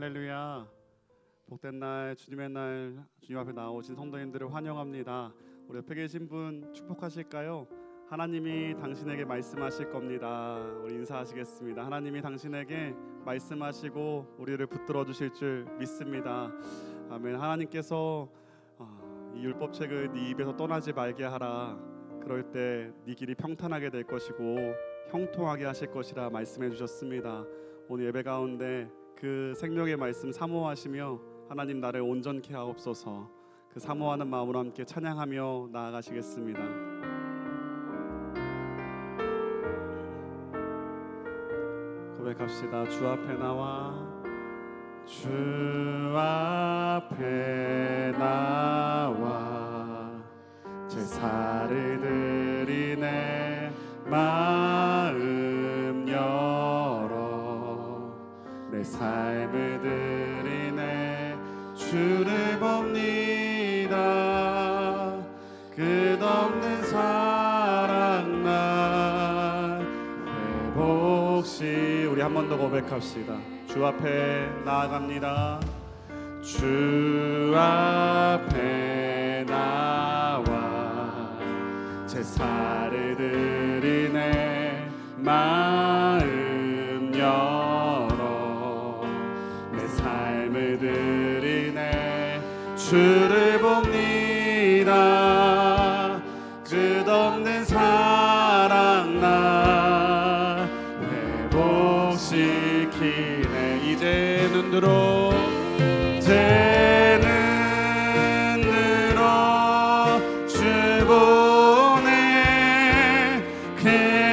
할렐루야. 복된 날, 주님의 날, 주님 앞에 나오신 성도님들을 환영합니다. 우리 옆에 계신 분 축복하실까요? 하나님이 당신에게 말씀하실 겁니다. 우리 인사하시겠습니다. 하나님이 당신에게 말씀하시고 우리를 붙들어 주실 줄 믿습니다. 아멘. 하나님께서 이 율법책을 네 입에서 떠나지 말게 하라. 그럴 때 네 길이 평탄하게 될 것이고 형통하게 하실 것이라 말씀해 주셨습니다. 오늘 예배 가운데 그 생명의 말씀 사모하시며 하나님 나를 온전케 하옵소서, 그 사모하는 마음으로 함께 찬양하며 나아가시겠습니다. 고백합시다. 주 앞에 나와, 주 앞에 나와 제사를 드리네. 마음 열어 내 삶을 드리네. 주를 봅니다. 끝없는 사랑 날 회복시. 우리 한 번 더 고백합시다. 주 앞에 나아갑니다. 주 앞에 나와 제사를 드리네. 마음 열어 내 삶을 드리네. 주를 봅니다. 끝없는 사랑 나 회복시키네. 이제 눈 들어, 이제 눈 들어 주 보네. 그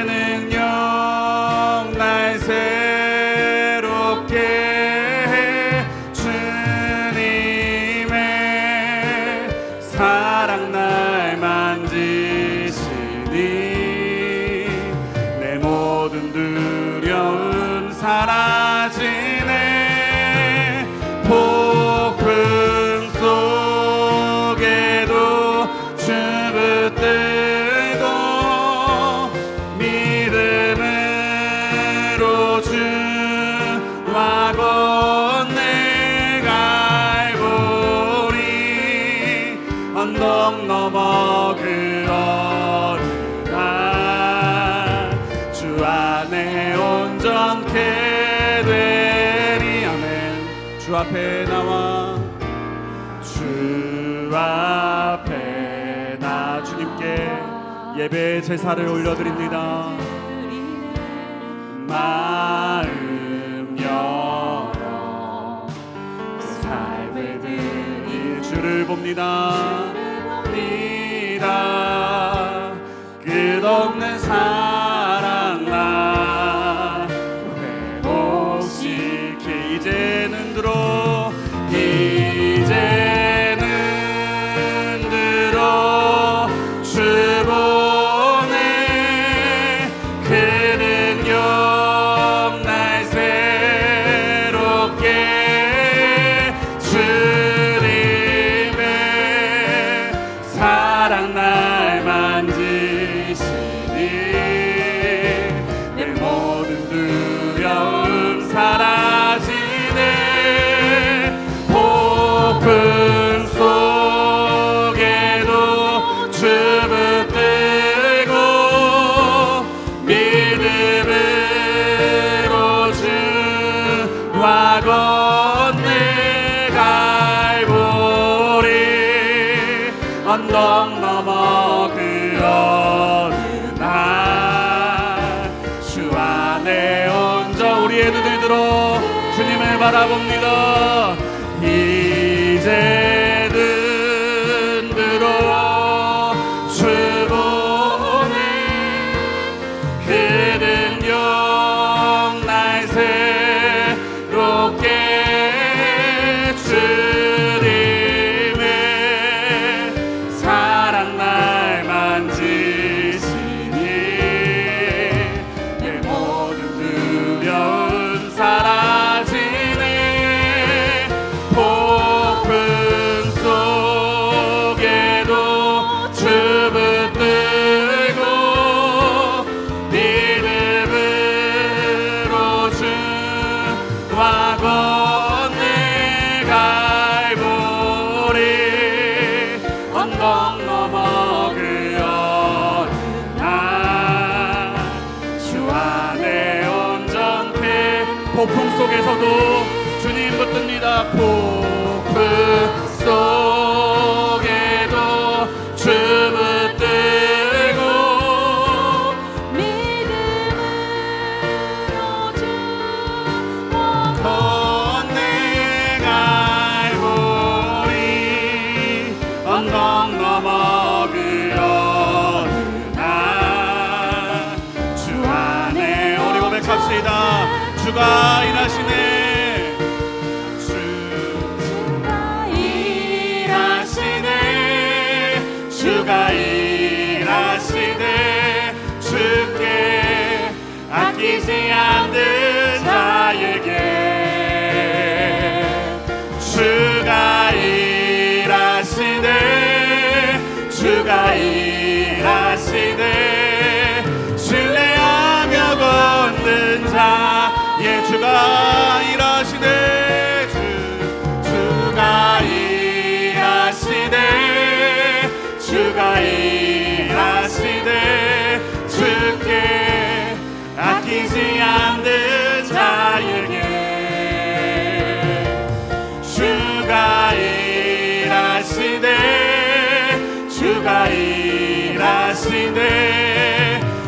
능력 날 새롭게 해. 주님의 사랑 날 만지시니 내 모든 두려움 사라지네. 폭풍 속에도 주 붙들고 믿음으로 주와 건네 갈보리. 언덕 넘어 그 어느 날 주 안에 온전케 되리. 아멘. 주 앞에 나와, 주 앞에 나 주님께 예배 제사를 올려드립니다. 마음 열어 삶을 드리. 주를 봅니다. 끝없는 사랑 나 회복시키. 이제는 들어, 이제는 들어 주 보네. 그 능력 날 새롭게 해. 주님의 사랑 날 만지시니 내 모든 두려움 사라지네. 폭풍 속에도 주 붙들고 믿음으로 주와 건네 갈보리. 언덕 넘어 그 어느 날 주 안에 온전. 우리의 눈을 들어 주님을 바라봅니다. 이제는 들어 주 보네. 그 능력 날 새롭게 해. 주님의 사랑 날 만지시니 내 모든 두려움 사라지네. 폭풍 폭풍 속에서도 주님 붙듭니다. 폭풍 속에도 주 붙들고 믿음으로 주 건너갈 우리 언덕 넘어 그 어느 날 주 안에 우리 고백합시다. 주가 일하시네. 주가 일하시네. 주께 아끼지 않는 자에게 주가 일하시네. 주가 일하시네. 신뢰하며 걷는 자의 주가 일하시네. 주가 일하시네. 주가 일하시네. 주께 아끼지 않는 자에게 주가 일하시네. 주가 일하시네.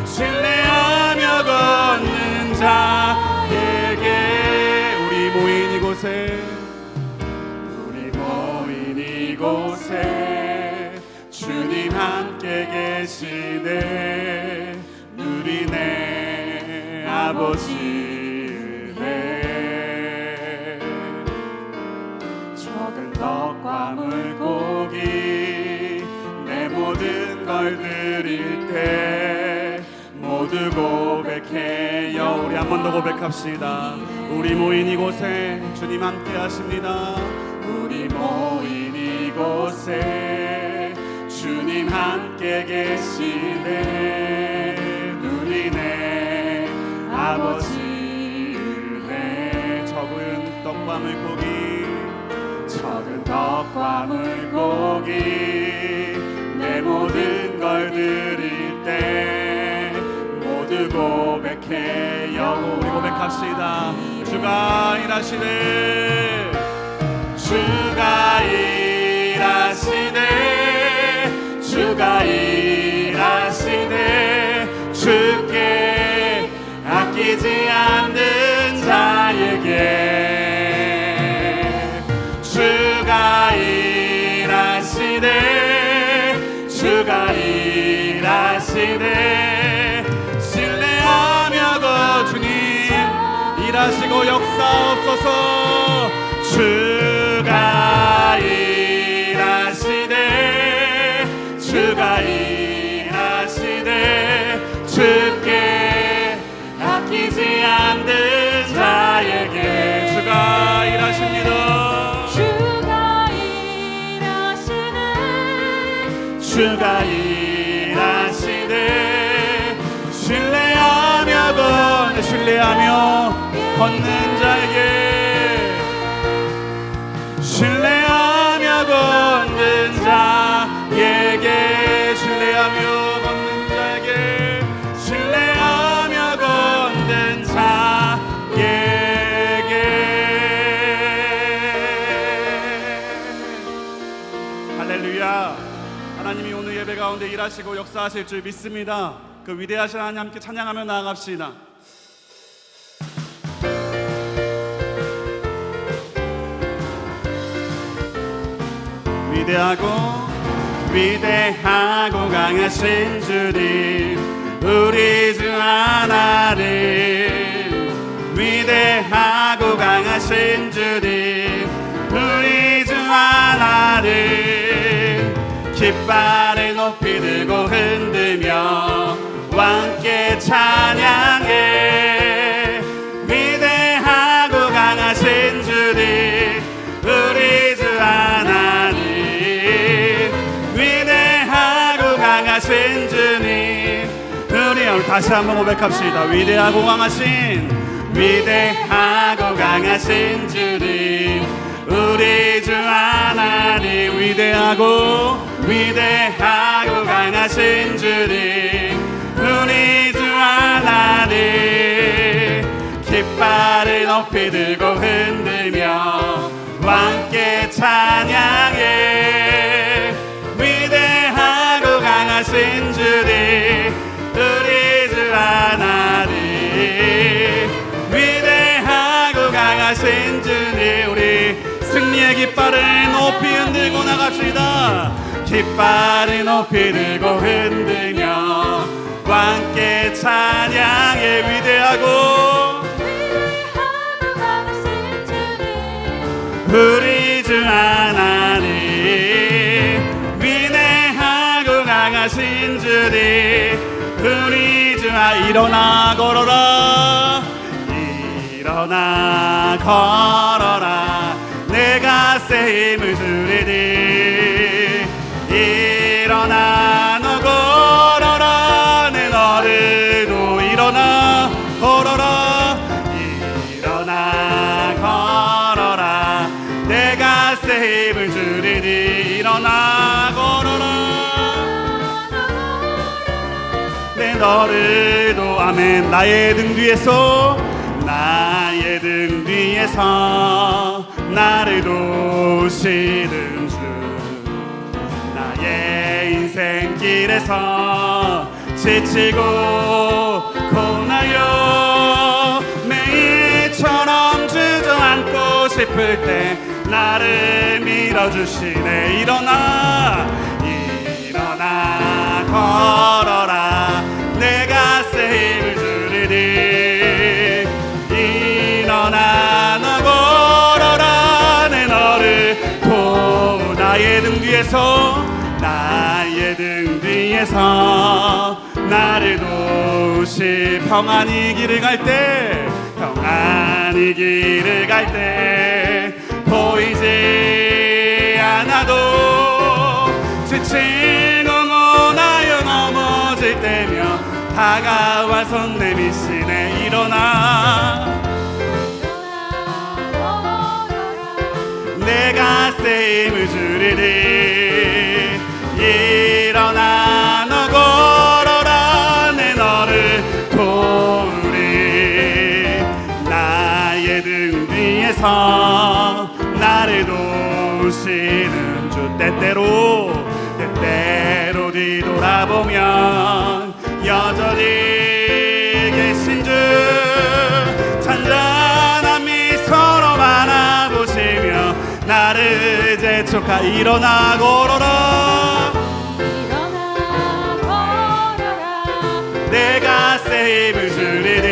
신뢰하며 걷는 자에게 우리 모인 이곳에 주님 함께 계시네. 누리네 아버지 은혜. 적은 떡과 물고기 내 모든 걸 드릴 때 모두 고백해요. 우리 한 번 더 고백합시다. 우리 모인 이곳에 주님 함께 하십니다. 우리 모인 이곳에 주님 함께 계시네. 누리네 아버지 은혜. 적은 떡과 물고기 내 모든 걸 드릴 때 모두 고백해요. 우리 고백합시다. 주가 일하시네. 주가 일하시네. 주가 일하시네. 주께 아끼지 않는 자에게 주가 일하시네. 주가 일하시네. 신뢰하며 거 주님 일하시고 역사옵소서. 주가 일하시네. 주가 일하시네. 주께 아끼지 않는 자에게 주가 일하십니다. 주가 일하시네. 주가 일하시네. 신뢰하며 걷는 자에게 신뢰하며 걷는 자에게 신뢰하며 걷는 자에게 신뢰하며 걷는 자에게 할렐루야. 하나님이 오늘 예배 가운데 일하시고 역사하실 줄 믿습니다. 그 위대하신 하나님 함께 찬양하며 나아갑시다. 위대하고 강하신 주님 우리 주 하나님. 위대하고 강하신 주님 우리 주 하나님. 깃발을 높이 들고 흔들며 함께 찬양해. 위대하고 강하신 주님 우리 주 하나님. 위대하고 강하신 주님 우리 다시 한번 고백합시다. 위대하고 강하신 주님 우리 주 하나님. 위대하고 강하신 주님 우리 주 하나님. 깃발을 높이 들고 흔들며 함께 찬양해. 위대하고 강하신 주님 우리 주 하나님, 위대하고 강하신 주님, 우리 승리의 깃발을 높이 흔들고 나갑시다. 깃발을 높이 들고 흔들며 함께 찬양해. 위대하고 강하신 주님 우리 주 하나님, 위대하고 강하신 주님 우리 주 일어나 걸어라, 일어나 걸어라, 내가 새 힘을 주리니. 일어나 너 걸어라, 내 너를도 일어나 걸어라, 일어나 걸어라, 내가 새 힘을 주리니. 일어나 걸어라, 내 너를도. 아멘. 나의 등 뒤에서, 나의 등 뒤에서 나를 도우시는 주, 나의 인생길에서 지치고 고나요 매일처럼 주저앉고 싶을 때 나를 밀어주시네. 일어나, 일어나 걸어라, 내가 새 힘을 주리니. 일어나 너 걸어라, 내 너를 도. 나의 등 뒤에서, 나의 등 뒤에서 나를 도우시. 평안히 길을 갈 때, 평안히 길을 갈 때 보이지 않아도 지치고 고나여 넘어질 때며 다가와 손 내미시네. 일어나, 내가 새 힘을 주리니. 일어나 너 걸어라, 내 너를 도우리. 나의 등 뒤에서 나를 도우시는 주. 때때로 뒤돌아보면 여전히 계신 주, 찬란한 미소로 바라보시며 나를 재촉하. 일어나 걸어라, 일어나 걸어라, 내가 새 힘을 주리니.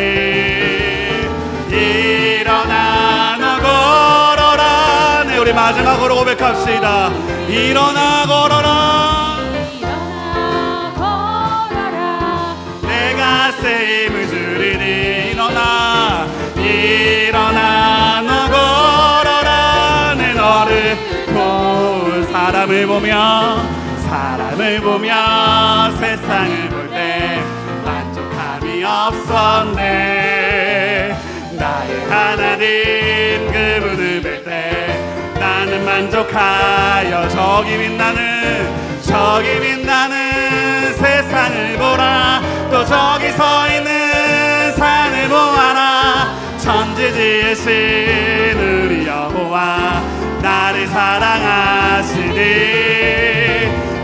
일어나 너 걸어라. 네, 우리 마지막으로 고백합시다. 일어나 걸어라, 일어나 걸어라, 내가 새 힘을 주리니. 일어나, 일어나 너 걸어라, 내 너를 도울. 사람을 보며 세상을 볼 때 만족함이 없었네. 나의 하나님 그분을 뵐 때 나는 만족하여 저기 빛나는 세상을 보라. 또 저기 서 있는 산을 보아라. 천지 지으신 우리 여호와 나를 사랑하시니.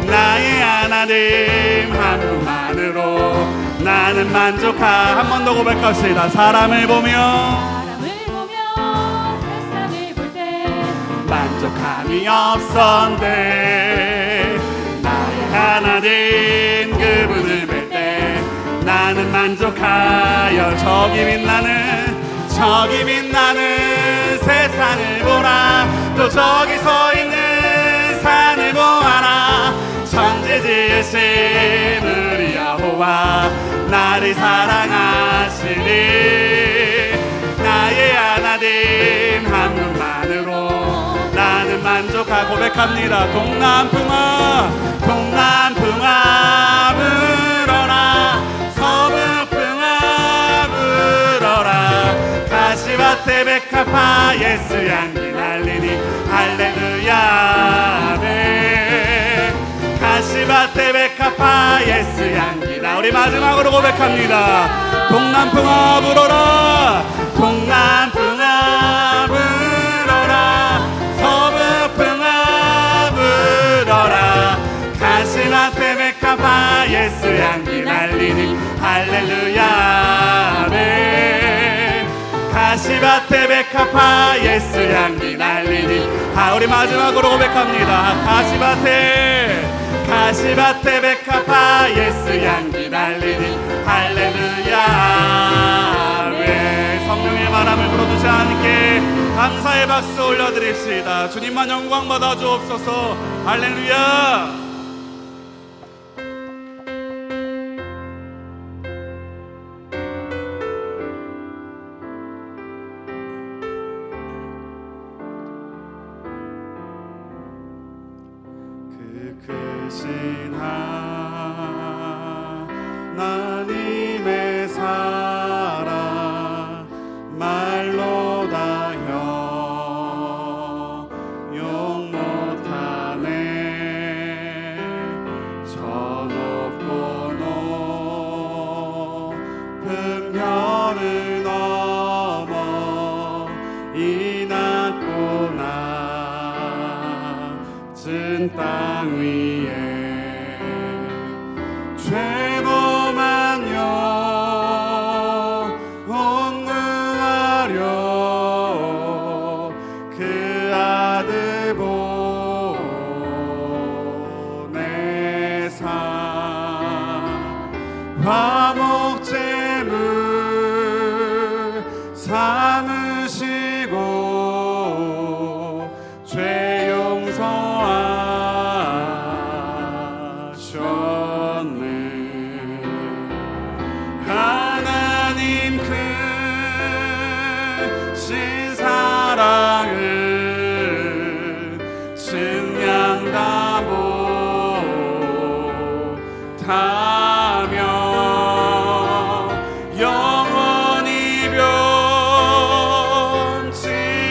나의 하나님 한 분만으로 나는 만족하. 한 번 더 고백합시다. 사람을 보며 세상을 볼 때 만족함이 없었네. 나의 하나님 그분을 뵐 때 나는 만족하여 저기 빛나는 세상을 보라. 또 저기 서 있는 산을 보아라. 천지 지으신 우리 여호와 나를 사랑하시니. 나의 하나님 한 분만으로 나는 만족하. 고백합니다. 동남풍아 불어라. 서북풍아 불어라. 가시밭에 백합화 예수 향기 날리니. 할렐루야 아멘. 가시밭에 백합화 예수 향기 나. 우리 마지막으로 고백합니다. 동남풍아 불어라. 동남풍아 할렐루야 아멘. 가시밭에 백합화 예수 향기 날리니. 우리 마지막으로 고백합니다. 가시밭에 백합화 예수 향기 날리니. 할렐루야 아멘. 성령의 바람을 불어주신 하나님께 감사의 박수 올려드립시다. 주님만 영광 받아 주옵소서. 할렐루야. 크신 하나님의 사랑 말로 다 형용 못하네. 저 높고 높은 별을 넘어 이 낮고 낮은 땅 위에 죄범한 영혼 구하려 그 아들 보내사 화목제물 삼으시고 죄 용서하셨네. 하나님 크신 사랑을 증량다 못하며 영원히 변치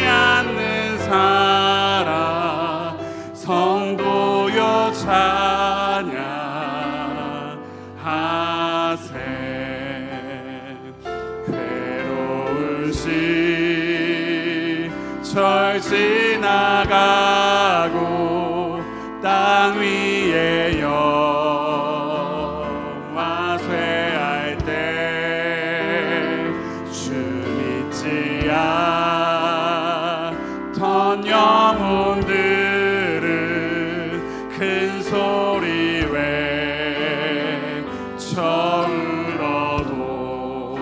않는 사랑 성도여 찬양하세. 괴로운 시절 지나가고 땅 위에 영화 쇠할 때 주 믿지 않던 영혼들은 큰 소리 외쳐 울어도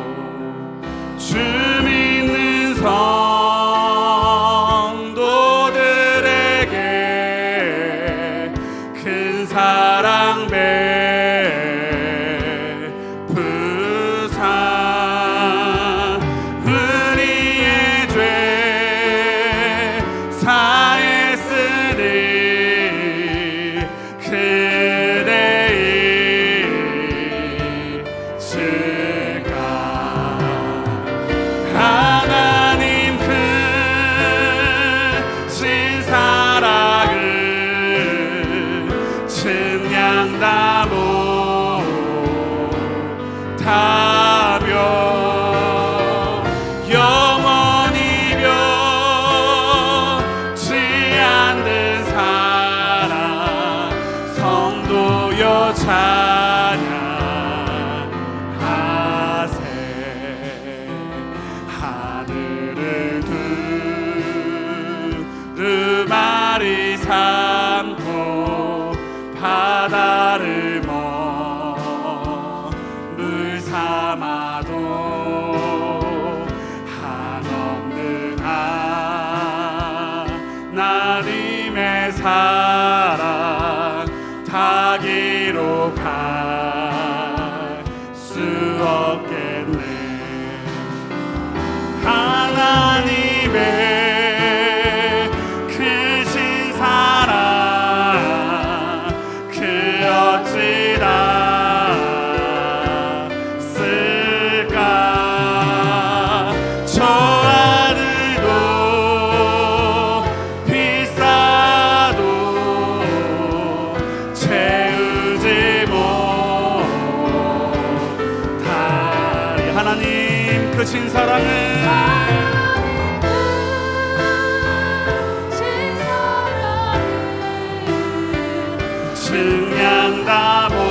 주 믿는 성도들에게 큰 사랑 베푸사 우리의 죄 사했으니 그대의 증가. 하나님 크신 사랑을 증량다 못하며 영원히 변치 않는 사랑 성도여 찬양하세. 하늘을 두루마리 삼고 바다를 물 삼아도 한없는 하나님의 사랑 다 기록할 수 없겠네. 하나님의 크신 사랑 그 어찌다 쓸까. 저 아들도 비싸도 채우지 못하리. 하나님 크신 사랑은 증량다 못하며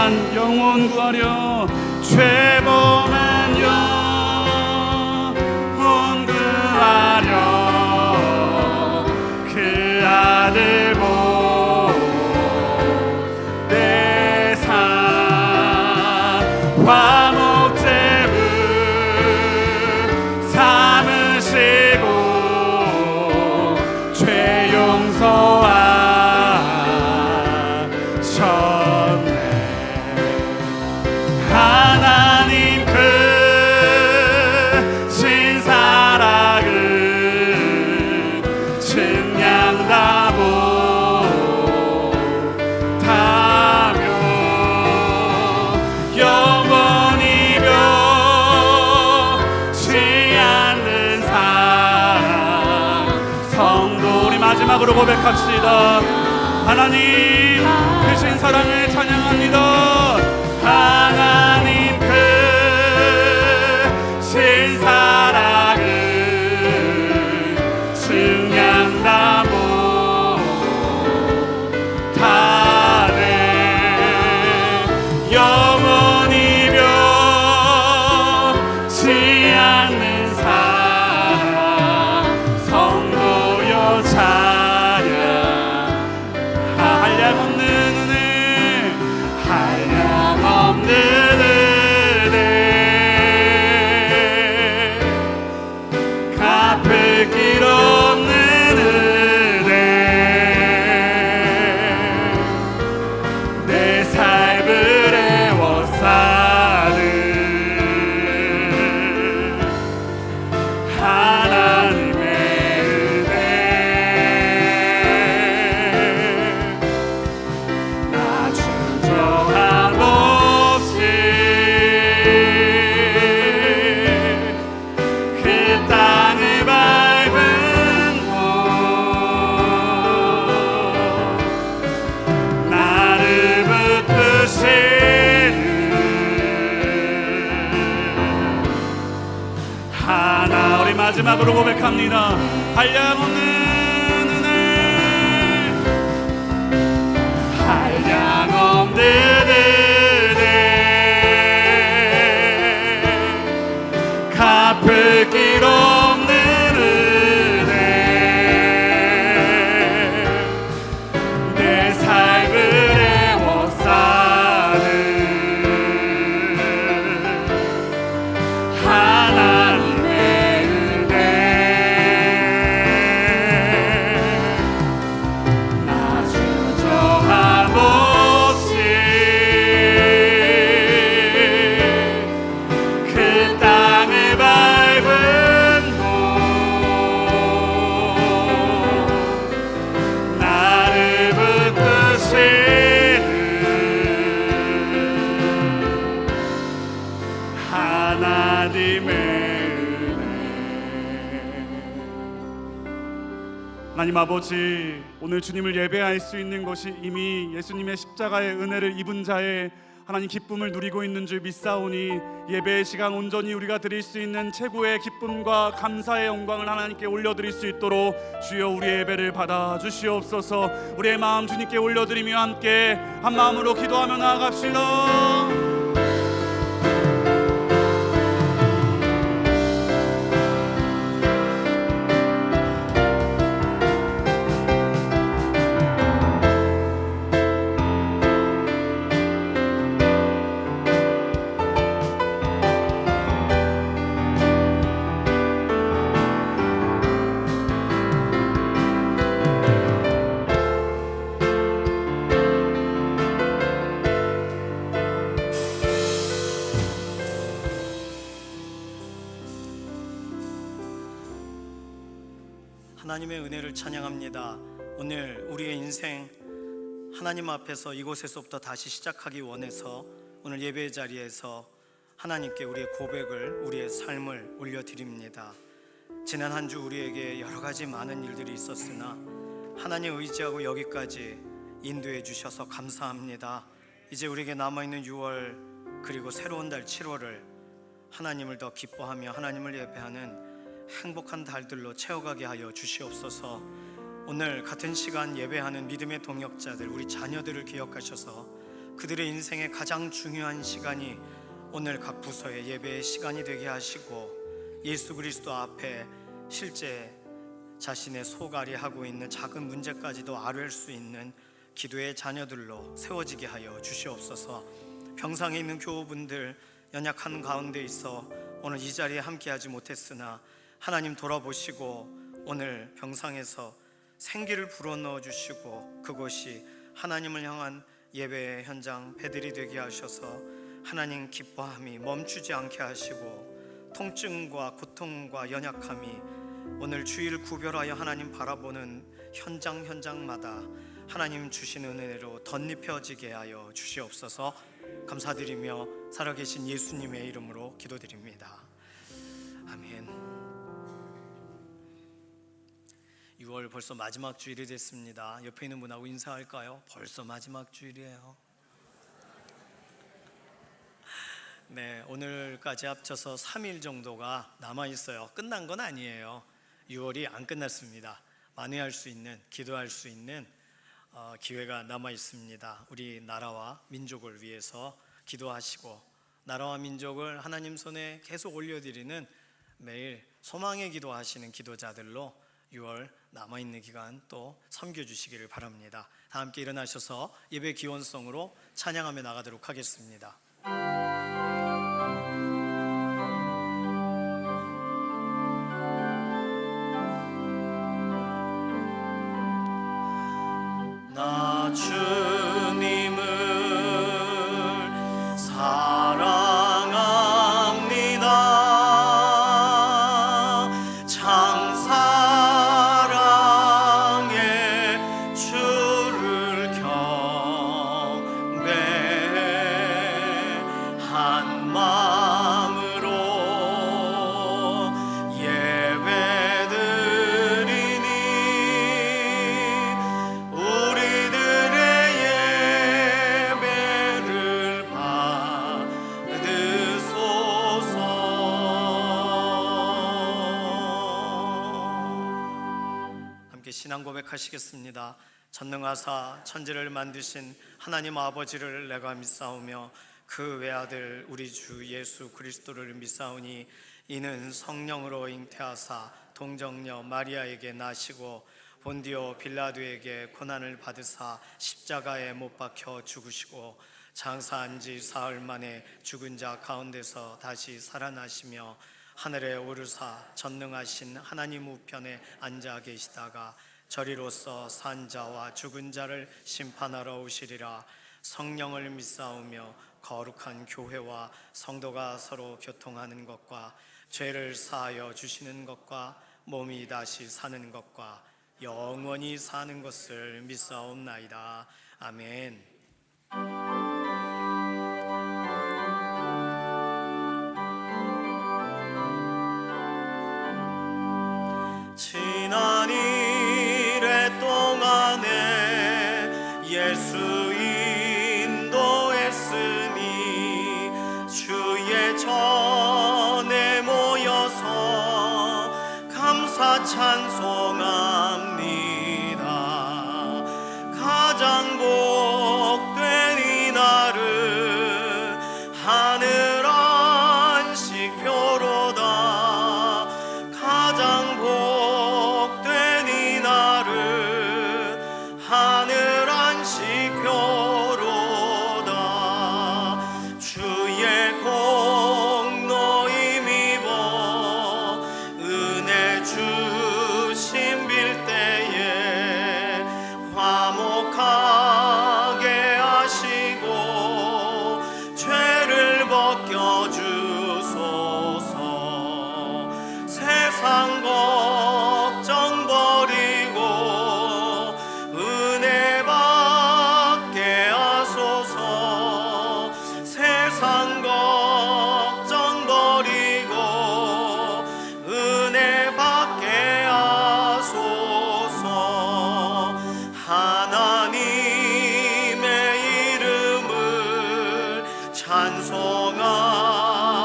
범한 영혼 구하려 죄 범한 영혼 구하려 그 아들 보내사 화목제물 삼으시고 죄 용서하셨네. 하나님 크신 사랑을 증량다 못하며 영원히 변치 않는 사랑. 성도 우리 마지막으로 고백합시다. 하나님 크신 사랑을 찬양합니다. 하나님 크신 사랑을 증량다 못하네. 영원히 변치 않는 사랑. 성도여 찬양. 한량없는 은혜, 한량없는 은혜, 갚을 길 없는 은혜, 내 삶을 애워싸는 하나님의 주저함 없이 그 땅을 밟은 곳 나를 붙드시는 하나. 우리 마지막으로 고백합니다. 한량없는 은혜, 한량없는 은혜, 갚을 길 없는 은혜, 내 삶을 애워싸는 하나님의 은혜. 나 주저함 없이 그 땅을 밟은 곳 나를 붙드시는 하나님의 은혜. 하나님 아버지, 오늘 주님을 예배할 수 있는 것이 이미 예수님의 십자가의 은혜를 입은 자의 하나님 기쁨을 누리고 있는 줄 믿사오니 예배의 시간 온전히 우리가 드릴 수 있는 최고의 기쁨과 감사의 영광을 하나님께 올려드릴 수 있도록 주여 우리의 예배를 받아 주시옵소서. 우리의 마음 주님께 올려드리며 함께 한 마음으로 기도하며 나아갑시다. 하나님의 은혜를 찬양합니다. 오늘 우리의 인생 하나님 앞에서 이곳에서부터 다시 시작하기 원해서 오늘 예배의 자리에서 하나님께 우리의 고백을, 우리의 삶을 올려드립니다. 지난 한 주 우리에게 여러 가지 많은 일들이 있었으나 하나님 의지하고 여기까지 인도해 주셔서 감사합니다. 이제 우리에게 남아있는 6월 그리고 새로운 달 7월을 하나님을 더 기뻐하며 하나님을 예배하는 행복한 달들로 채워가게 하여 주시옵소서. 오늘 같은 시간 예배하는 믿음의 동역자들, 우리 자녀들을 기억하셔서 그들의 인생의 가장 중요한 시간이 오늘 각 부서의 예배의 시간이 되게 하시고, 예수 그리스도 앞에 실제 자신의 속앓이 하고 있는 작은 문제까지도 아뢰할 수 있는 기도의 자녀들로 세워지게 하여 주시옵소서. 병상에 있는 교우분들, 연약한 가운데 있어 오늘 이 자리에 함께하지 못했으나 하나님 돌아보시고 오늘 병상에서 생기를 불어넣어 주시고, 그것이 하나님을 향한 예배의 현장 배들이 되게 하셔서 하나님 기뻐함이 멈추지 않게 하시고, 통증과 고통과 연약함이 오늘 주의를 구별하여 하나님 바라보는 현장마다 하나님 주시는 은혜로 덧입혀지게 하여 주시옵소서. 감사드리며 살아계신 예수님의 이름으로 기도드립니다. 아멘. 6월 벌써 마지막 주일이 됐습니다. 옆에 있는 분하고 인사할까요? 벌써 마지막 주일이에요. 네, 오늘까지 합쳐서 3일 정도가 남아있어요. 끝난 건 아니에요. 6월이 안 끝났습니다. 만회할 수 있는, 기도할 수 있는 기회가 남아있습니다. 우리 나라와 민족을 위해서 기도하시고, 나라와 민족을 하나님 손에 계속 올려드리는 매일 소망의 기도하시는 기도자들로 6월 남아있는 기간 또 섬겨주시기를 바랍니다. 다 함께 일어나셔서 예배 기원성으로 찬양하며 나가도록 하겠습니다. 나 주님을 사랑합니다. 장사랑의 주를 경배한 마음으로 예배드리니 우리들의 예배를 받으소서. 함께 신앙 고백하시겠습니다. 전능하사 천지를 만드신 하나님 아버지를 내가 믿사오며 그 외아들 우리 주 예수 그리스도를 믿사오니 이는 성령으로 잉태하사 동정녀 마리아에게 나시고 본디오 빌라도에게 고난을 받으사 십자가에 못 박혀 죽으시고 장사한 지 사흘 만에 죽은 자 가운데서 다시 살아나시며 하늘에 오르사 전능하신 하나님 우편에 앉아 계시다가 저리로서 산 자와 죽은 자를 심판하러 오시리라. 성령을 믿사오며 거룩한 교회와 성도가 서로 교통하는 것과 죄를 사하여 주시는 것과 몸이 다시 사는 것과 영원히 사는 것을 믿사옵나이다. 아멘. 지난 일회 동안에 예수 인도했으니 주의 전에 모여서 감사 찬송합니다. 가장 복된 이날은 하늘 안식표로다. 가장 복된 이날은 하늘 안식표로다. 주의 공로 힘입어 은혜 주심 빌 때에 화목하게 하시고 죄를 벗겨주소서. 세상 걱정 버리고 은혜 받게 하소서. 세상 걱정 버리고 은혜 받게 하소서. 하나님의 이름을 찬송하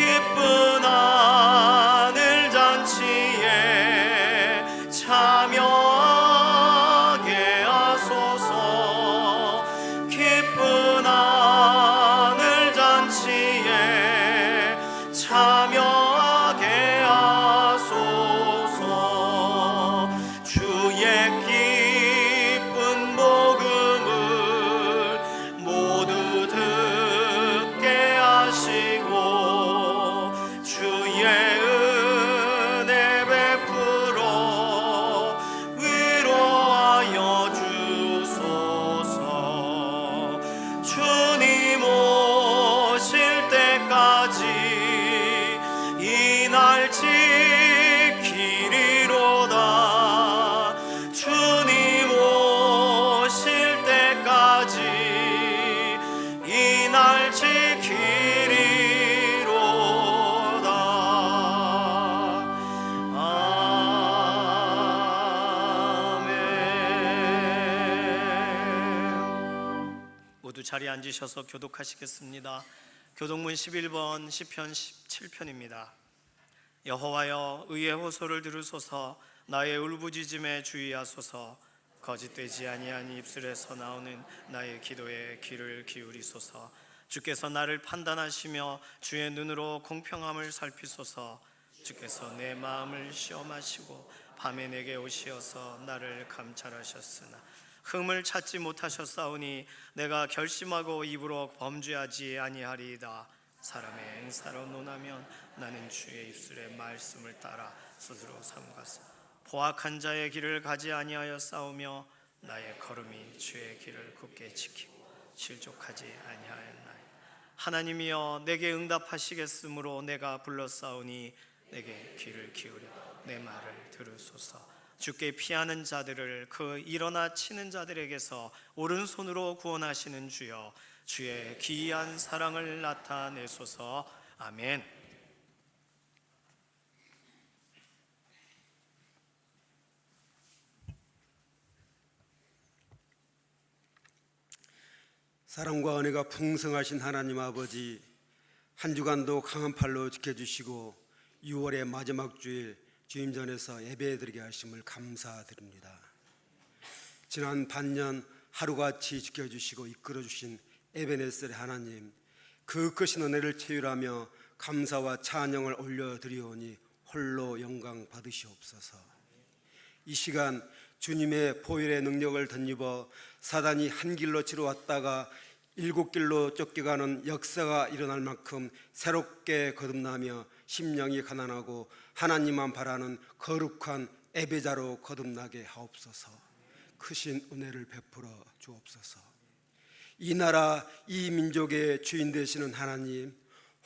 기쁜 하늘 잔치에 참여하게 하소서. 기쁜 하늘 잔치에 참여하게 하소서. 주의 기쁜 복음을 모두 듣게 하시고 주의 은혜 베풀어 위로하여 주소서. 주님 오실 때까지 이 날 지키리로다. 주님 오실 때까지 이 날 지키리로다. 아멘. 모두 자리에 앉으셔서 교독하시겠습니다. 교독문 11번 시편 17편입니다. 여호와여, 의의 호소를 들으소서. 나의 울부짖음에 주의하소서. 거짓되지 아니한 입술에서 나오는 나의 기도에 귀를 기울이소서. 주께서 나를 판단하시며 주의 눈으로 공평함을 살피소서. 주께서 내 마음을 시험하시고 밤에 내게 오시어서 나를 감찰하셨으나 흠을 찾지 못하셨사오니 내가 결심하고 입으로 범죄하지 아니하리이다. 사람의 행사로 논하면 나는 주의 입술의 말씀을 따라 스스로 삼갔소. 포악한 자의 길을 가지 아니하여 싸우며 나의 걸음이 주의 길을 굳게 지키고 실족하지 아니하였나이다. 하나님이여, 내게 응답하시겠으므로 내가 불렀사오니 내게 귀를 기울여 내 말을 들으소서. 주께 피하는 자들을 그 일어나 치는 자들에게서 오른손으로 구원하시는 주여, 주의 기이한 사랑을 나타내소서. 아멘. 사랑과 은혜가 풍성하신 하나님 아버지, 한 주간도 강한 팔로 지켜주시고 6월의 마지막 주일 주님 전에서 예배드리게 하심을 감사드립니다. 지난 반년 하루같이 지켜주시고 이끌어주신 에베네셀의 하나님, 그 크신 은혜를 체휼하며 감사와 찬양을 올려드리오니 홀로 영광 받으시옵소서. 이 시간 주님의 보혈의 능력을 덧입어 사단이 한 길로 치러왔다가 7길로 쫓겨가는 역사가 일어날 만큼 새롭게 거듭나며 심령이 가난하고 하나님만 바라는 거룩한 예배자로 거듭나게 하옵소서. 크신 은혜를 베풀어 주옵소서. 이 나라 이 민족의 주인 되시는 하나님,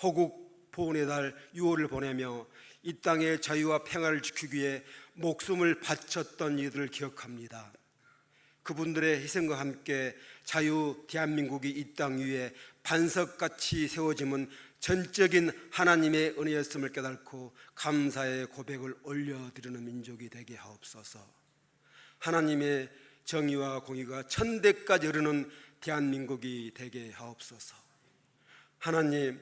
호국 보훈의 달 6월을 보내며 이 땅의 자유와 평화를 지키기 위해 목숨을 바쳤던 이들을 기억합니다. 그분들의 희생과 함께 자유 대한민국이 이 땅 위에 반석같이 세워짐은 전적인 하나님의 은혜였음을 깨닫고 감사의 고백을 올려드리는 민족이 되게 하옵소서. 하나님의 정의와 공의가 천대까지 이르는 대한민국이 되게 하옵소서. 하나님,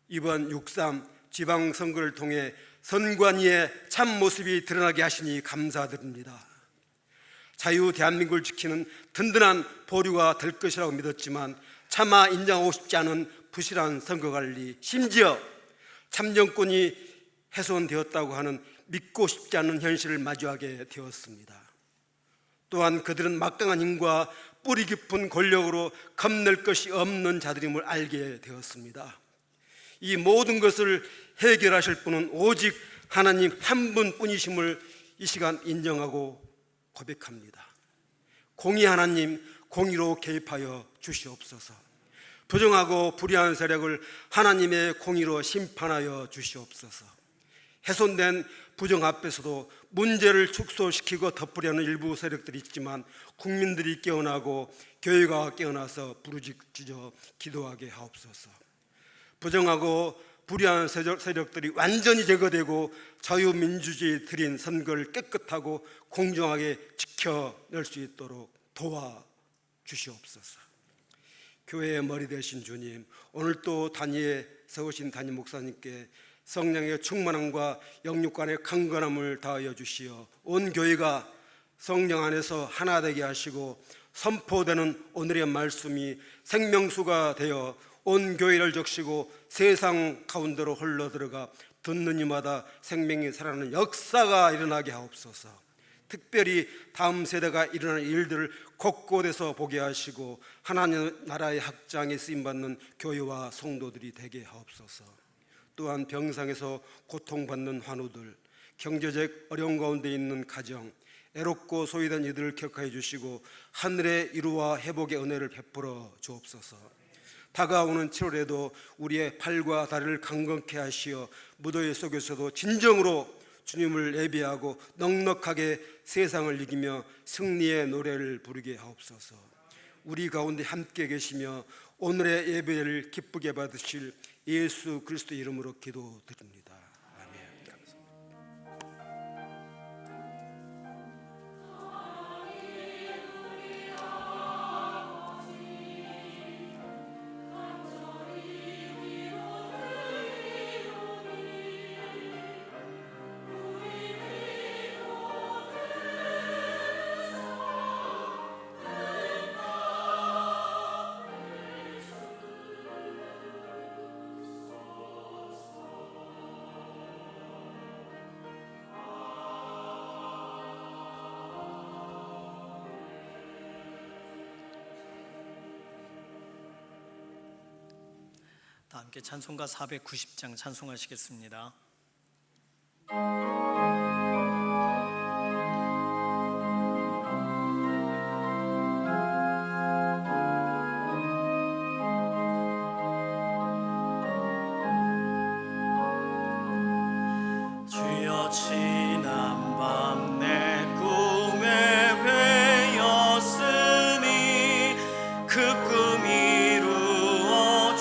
이번 6.3 지방선거를 통해 선관위의 참모습이 드러나게 하시니 감사드립니다. 자유 대한민국을 지키는 든든한 보류가 될 것이라고 믿었지만 차마 인정하고 싶지 않은 부실한 선거관리, 심지어 참정권이 훼손되었다고 하는 믿고 싶지 않은 현실을 마주하게 되었습니다. 또한 그들은 막강한 힘과 뿌리 깊은 권력으로 겁낼 것이 없는 자들임을 알게 되었습니다. 이 모든 것을 해결하실 분은 오직 하나님 한 분뿐이심을 이 시간 인정하고 고백합니다. 공의 하나님, 공의로 개입하여 주시옵소서. 부정하고 불의한 세력을 하나님의 공의로 심판하여 주시옵소서. 훼손된 부정 앞에서도 문제를 축소시키고 덮으려는 일부 세력들이 있지만 국민들이 깨어나고 교회가 깨어나서 부르짖어 기도하게 하옵소서. 부정하고 불의한 세력들이 완전히 제거되고 자유민주주의 드린 선거를 깨끗하고 공정하게 지켜낼 수 있도록 도와주시옵소서. 교회의 머리 되신 주님, 오늘 또 단위의 세우신 담임 목사님께 성령의 충만함과 영육간의 강건함을 다하여 주시어 온 교회가 성령 안에서 하나 되게 하시고 선포되는 오늘의 말씀이 생명수가 되어 온 교회를 적시고 세상 가운데로 흘러 들어가 듣는 이마다 생명이 살아나는 역사가 일어나게 하옵소서. 특별히 다음 세대가 일어나는 일들을 곳곳에서 보게 하시고 하나님 나라의 확장에 쓰임받는 교회와 성도들이 되게 하옵소서. 또한 병상에서 고통받는 환우들, 경제적 어려운 가운데 있는 가정, 애롭고 소외된 이들을 기억하여 주시고 하늘의 위로와 회복의 은혜를 베풀어 주옵소서. 다가오는 7월에도 우리의 팔과 다리를 강건케 하시어 무더위 속에서도 진정으로 주님을 예배하고 넉넉하게 세상을 이기며 승리의 노래를 부르게 하옵소서. 우리 가운데 함께 계시며 오늘의 예배를 기쁘게 받으실 예수 그리스도 이름으로 기도드립니다. 아멘. 감사합니다. 다 함께 찬송가 490장 찬송하시겠습니다. 주여 지난 밤 내 꿈에 배었으니 그 꿈 이루어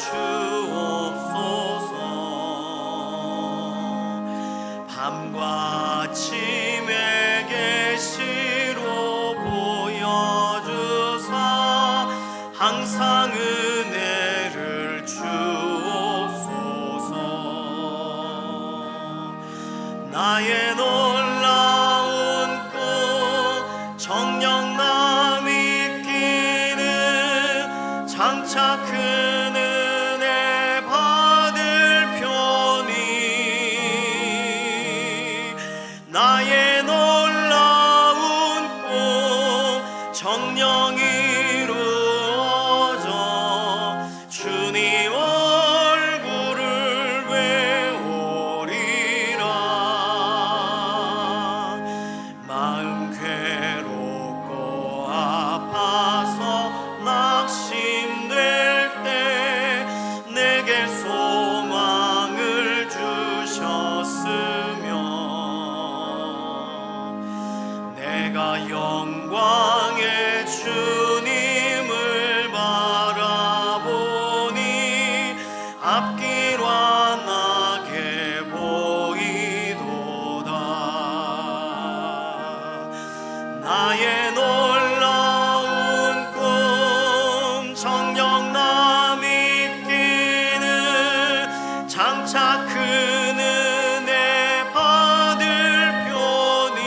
주옵소서. 밤과 아침에 계시로 보여주사 항상 은혜를 주옵소서. 나의 놀라운 꿈 정녕 남 있기는 장차 큰 은혜 받을 편이 나의 놀라운 꿈 정녕 이루어져 주님 얼굴을 외우리라. 마음 괴롭고 아파서 낙심될 때 내게 소망을 주셨으며 내가 영광의 주님을 바라보니 앞길과 나게 보이도다. 나의 놀라운 꿈 정녕 남 있기는 장차 큰 은혜 받을 편이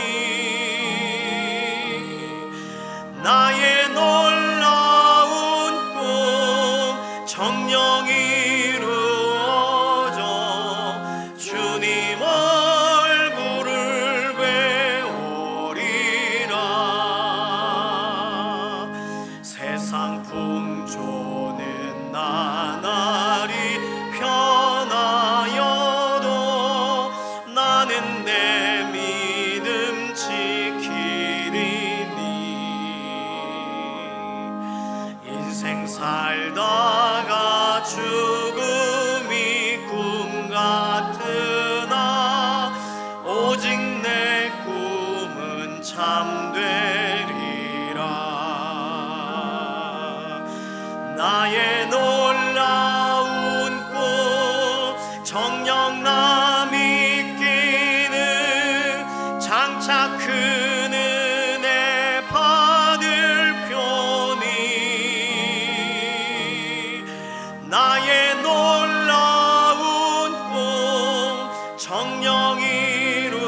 정령 이루어져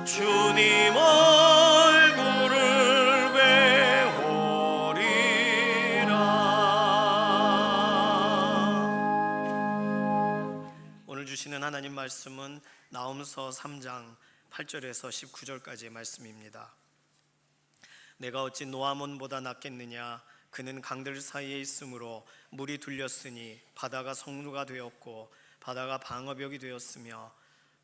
주님 얼굴을 배우리라. 오늘 주시는 하나님 말씀은 나홈서 3장 8절에서 19절까지의 말씀입니다. 내가 어찌 노아몬보다 낫겠느냐? 그는 강들 사이에 있으므로 물이 둘렸으니 바다가 성루가 되었고 바다가 방어벽이 되었으며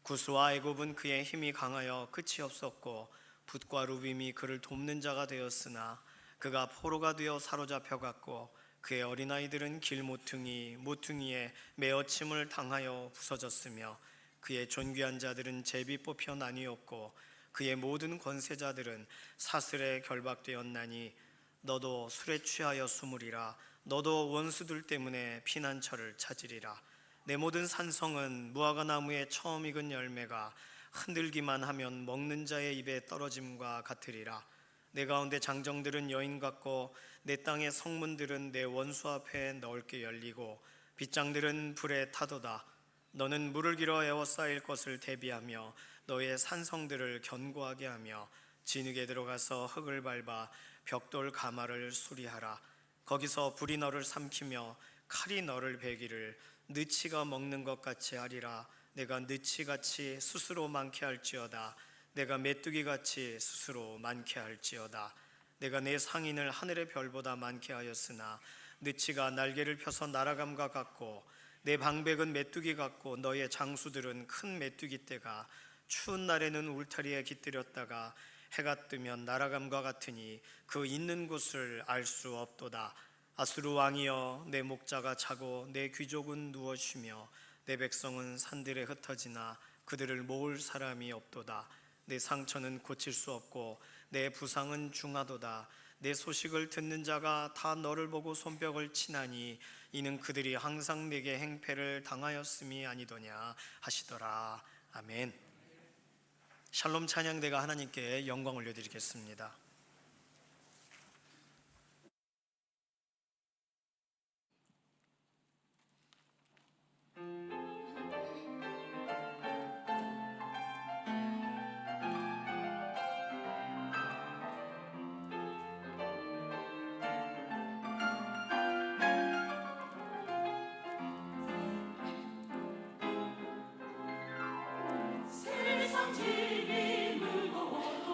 구스와 애굽은 그의 힘이 강하여 끝이 없었고 붓과 루빔이 그를 돕는 자가 되었으나 그가 포로가 되어 사로잡혀 갔고 그의 어린아이들은 길 모퉁이에 매어침을 당하여 부서졌으며 그의 존귀한 자들은 제비 뽑혀 나뉘었고 그의 모든 권세자들은 사슬에 결박되었나니 너도 술에 취하여 숨으리라. 너도 원수들 때문에 피난처를 찾으리라. 내 모든 산성은 무화과 나무에 처음 익은 열매가 흔들기만 하면 먹는 자의 입에 떨어짐과 같으리라. 내 가운데 장정들은 여인 같고 내 땅의 성문들은 내 원수 앞에 넓게 열리고 빗장들은 불에 타도다. 너는 물을 길어 에워싸일 것을 대비하며 너의 산성들을 견고하게 하며 진흙에 들어가서 흙을 밟아 벽돌 가마를 수리하라. 거기서 불이 너를 삼키며 칼이 너를 베기를 느치가 먹는 것 같이 하리라. 내가 느치같이 스스로 많게 할지어다. 내가 메뚜기같이 스스로 많게 할지어다. 내가 내 상인을 하늘의 별보다 많게 하였으나 느치가 날개를 펴서 날아감과 같고 내 방백은 메뚜기 같고 너의 장수들은 큰 메뚜기 떼가 추운 날에는 울타리에 깃들였다가 해가 뜨면 날아감과 같으니 그 있는 곳을 알 수 없도다. 아수르 왕이여, 내 목자가 자고 내 귀족은 누워 쉬며 내 백성은 산들에 흩어지나 그들을 모을 사람이 없도다. 내 상처는 고칠 수 없고 내 부상은 중하도다. 내 소식을 듣는 자가 다 너를 보고 손뼉을 치나니 이는 그들이 항상 내게 행패를 당하였음이 아니더냐 하시더라. 아멘. 샬롬 찬양대가 하나님께 영광 올려드리겠습니다. 세상 짐이 무거워도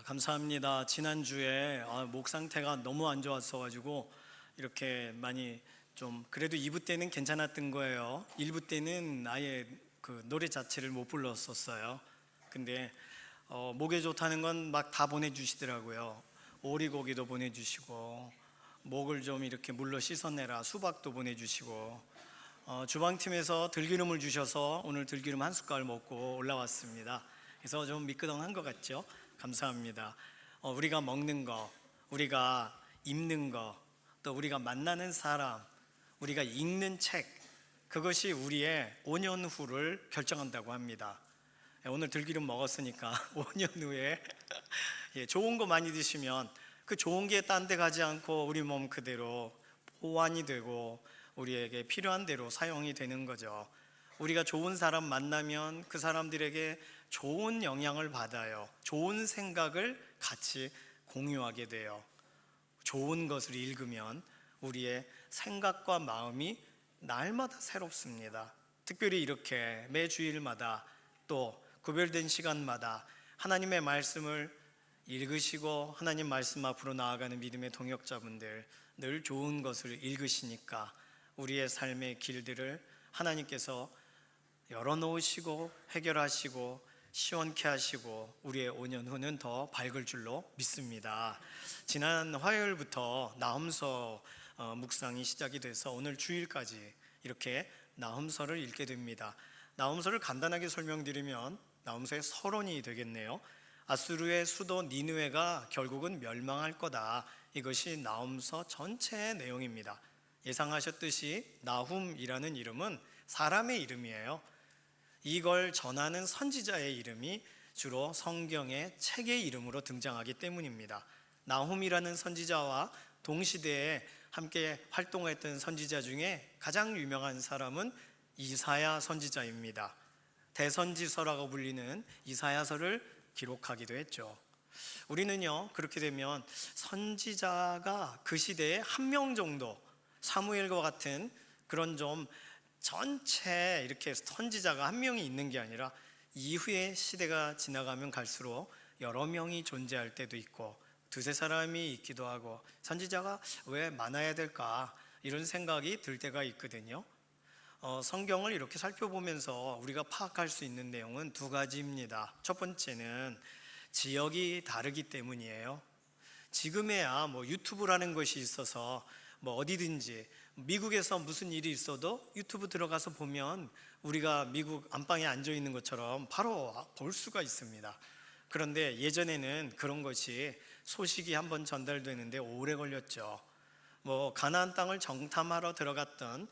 감사합니다. 지난주에 목 상태가 너무 안 좋았어가지고 이렇게 많이 좀 그래도 2부 때는 괜찮았던 거예요. 1부 때는 아예 그 노래 자체를 못 불렀었어요. 근데 목에 좋다는 건 막 다 보내주시더라고요. 오리고기도 보내주시고 목을 좀 이렇게 물로 씻어내라 수박도 보내주시고 주방팀에서 들기름을 주셔서 오늘 들기름 한 숟갈 먹고 올라왔습니다. 그래서 좀 미끄덩한 것 같죠? 감사합니다. 우리가 먹는 거, 우리가 입는 거, 또 우리가 만나는 사람, 우리가 읽는 책, 그것이 우리의 5년 후를 결정한다고 합니다. 오늘 들기름 먹었으니까 5년 후에 좋은 거 많이 드시면 그 좋은 게 딴 데 가지 않고 우리 몸 그대로 보완이 되고 우리에게 필요한 대로 사용이 되는 거죠. 우리가 좋은 사람 만나면 그 사람들에게 좋은 영향을 받아요. 좋은 생각을 같이 공유하게 돼요. 좋은 것을 읽으면 우리의 생각과 마음이 날마다 새롭습니다. 특별히 이렇게 매 주일마다 또 구별된 시간마다 하나님의 말씀을 읽으시고 하나님 말씀 앞으로 나아가는 믿음의 동역자분들 늘 좋은 것을 읽으시니까 우리의 삶의 길들을 하나님께서 열어놓으시고 해결하시고 시원케 하시고 우리의 5년 후는 더 밝을 줄로 믿습니다. 지난 화요일부터 나훔서 묵상이 시작이 돼서 오늘 주일까지 이렇게 나훔서를 읽게 됩니다. 나훔서를 간단하게 설명드리면 나훔서의 서론이 되겠네요. 아수르의 수도 니느웨가 결국은 멸망할 거다. 이것이 나훔서 전체의 내용입니다. 예상하셨듯이 나훔이라는 이름은 사람의 이름이에요. 이걸 전하는 선지자의 이름이 주로 성경의 책의 이름으로 등장하기 때문입니다. 나훔이라는 선지자와 동시대에 함께 활동했던 선지자 중에 가장 유명한 사람은 이사야 선지자입니다. 대선지서라고 불리는 이사야서를 기록하기도 했죠. 우리는요, 그렇게 되면 선지자가 그 시대에 한 명 정도, 사무엘과 같은 그런 좀 전체 이렇게 선지자가 한 명이 있는 게 아니라 이후에 시대가 지나가면 갈수록 여러 명이 존재할 때도 있고 두세 사람이 있기도 하고 선지자가 왜 많아야 될까 이런 생각이 들 때가 있거든요. 성경을 이렇게 살펴보면서 우리가 파악할 수 있는 내용은 두 가지입니다. 첫 번째는 지역이 다르기 때문이에요. 지금에야 유튜브라는 것이 있어서 어디든지 미국에서 무슨 일이 있어도 유튜브 들어가서 보면 우리가 미국 안방에 앉아 있는 것처럼 바로 볼 수가 있습니다. 그런데 예전에는 그런 것이 소식이 한번 전달되는데 오래 걸렸죠. 가나안 땅을 정탐하러 들어갔던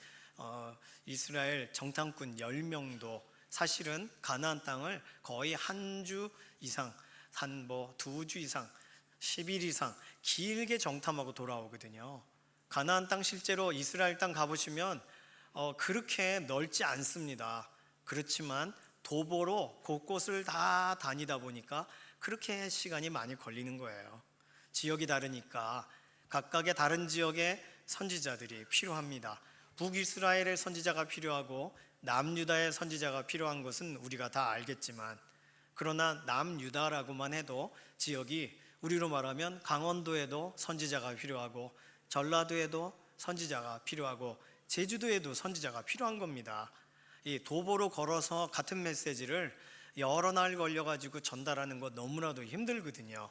이스라엘 정탐꾼 10명도 사실은 가나안 땅을 거의 한 주 이상, 한 2주 이상, 10일 이상 길게 정탐하고 돌아오거든요. 가나안 땅 실제로 이스라엘 땅 가보시면 그렇게 넓지 않습니다. 그렇지만 도보로 곳곳을 다 다니다 보니까 그렇게 시간이 많이 걸리는 거예요. 지역이 다르니까 각각의 다른 지역의 선지자들이 필요합니다. 북이스라엘의 선지자가 필요하고 남유다의 선지자가 필요한 것은 우리가 다 알겠지만, 그러나 남유다라고만 해도 지역이 우리로 말하면 강원도에도 선지자가 필요하고 전라도에도 선지자가 필요하고 제주도에도 선지자가 필요한 겁니다. 이 도보로 걸어서 같은 메시지를 여러 날 걸려가지고 전달하는 거 너무나도 힘들거든요.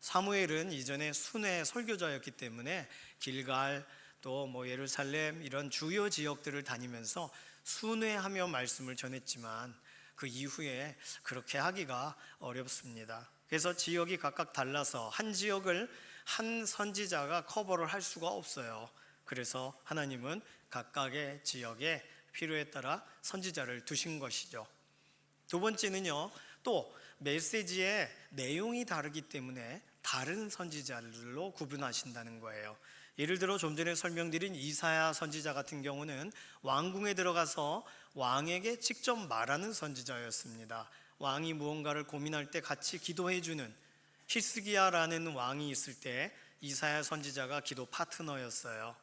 사무엘은 이전에 순회 설교자였기 때문에 길갈 또 예루살렘 이런 주요 지역들을 다니면서 순회하며 말씀을 전했지만 그 이후에 그렇게 하기가 어렵습니다. 그래서 지역이 각각 달라서 한 지역을 한 선지자가 커버를 할 수가 없어요. 그래서 하나님은 각각의 지역에 필요에 따라 선지자를 두신 것이죠. 두 번째는요, 또 메시지의 내용이 다르기 때문에 다른 선지자들로 구분하신다는 거예요. 예를 들어 좀 전에 설명드린 이사야 선지자 같은 경우는 왕궁에 들어가서 왕에게 직접 말하는 선지자였습니다. 왕이 무언가를 고민할 때 같이 기도해주는 히스기야라는 왕이 있을 때 이사야 선지자가 기도 파트너였어요.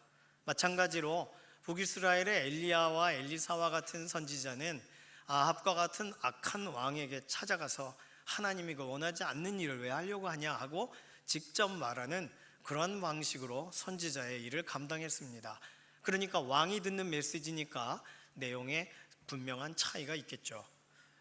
마찬가지로 북이스라엘의 엘리야와 엘리사와 같은 선지자는 아합과 같은 악한 왕에게 찾아가서 하나님이 그 원하지 않는 일을 왜 하려고 하냐 하고 직접 말하는 그런 방식으로 선지자의 일을 감당했습니다. 그러니까 왕이 듣는 메시지니까 내용에 분명한 차이가 있겠죠.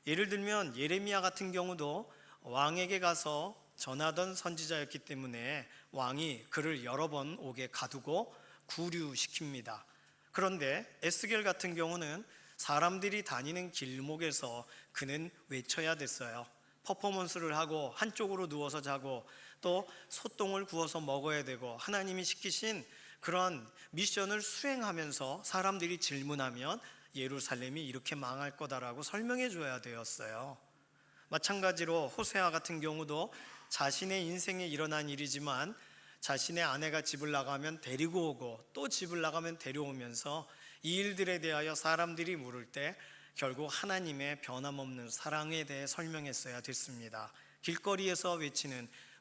예를 들면 예레미야 같은 경우도 왕에게 가서 전하던 선지자였기 때문에 왕이 그를 여러 번 옥에 가두고 구류시킵니다. 그런데 에스겔 같은 경우는 사람들이 다니는 길목에서 그는 외쳐야 됐어요. 퍼포먼스를 하고 한쪽으로 누워서 자고 또 소똥을 구워서 먹어야 되고 하나님이 시키신 그런 미션을 수행하면서 사람들이 질문하면 예루살렘이 이렇게 망할 거다라고 설명해 줘야 되었어요. 마찬가지로 호세아 같은 경우도 자신의 인생에 일어난 일이지만 자신의 아내가 집을 나가면 데리고 오고 또 집을 나가면 데려오면서 이 일들에 대하여 사람들이 물을 때 결국 하나님의 변함없는 사랑에 대해 설명했어야 됐습니다. 길거리에서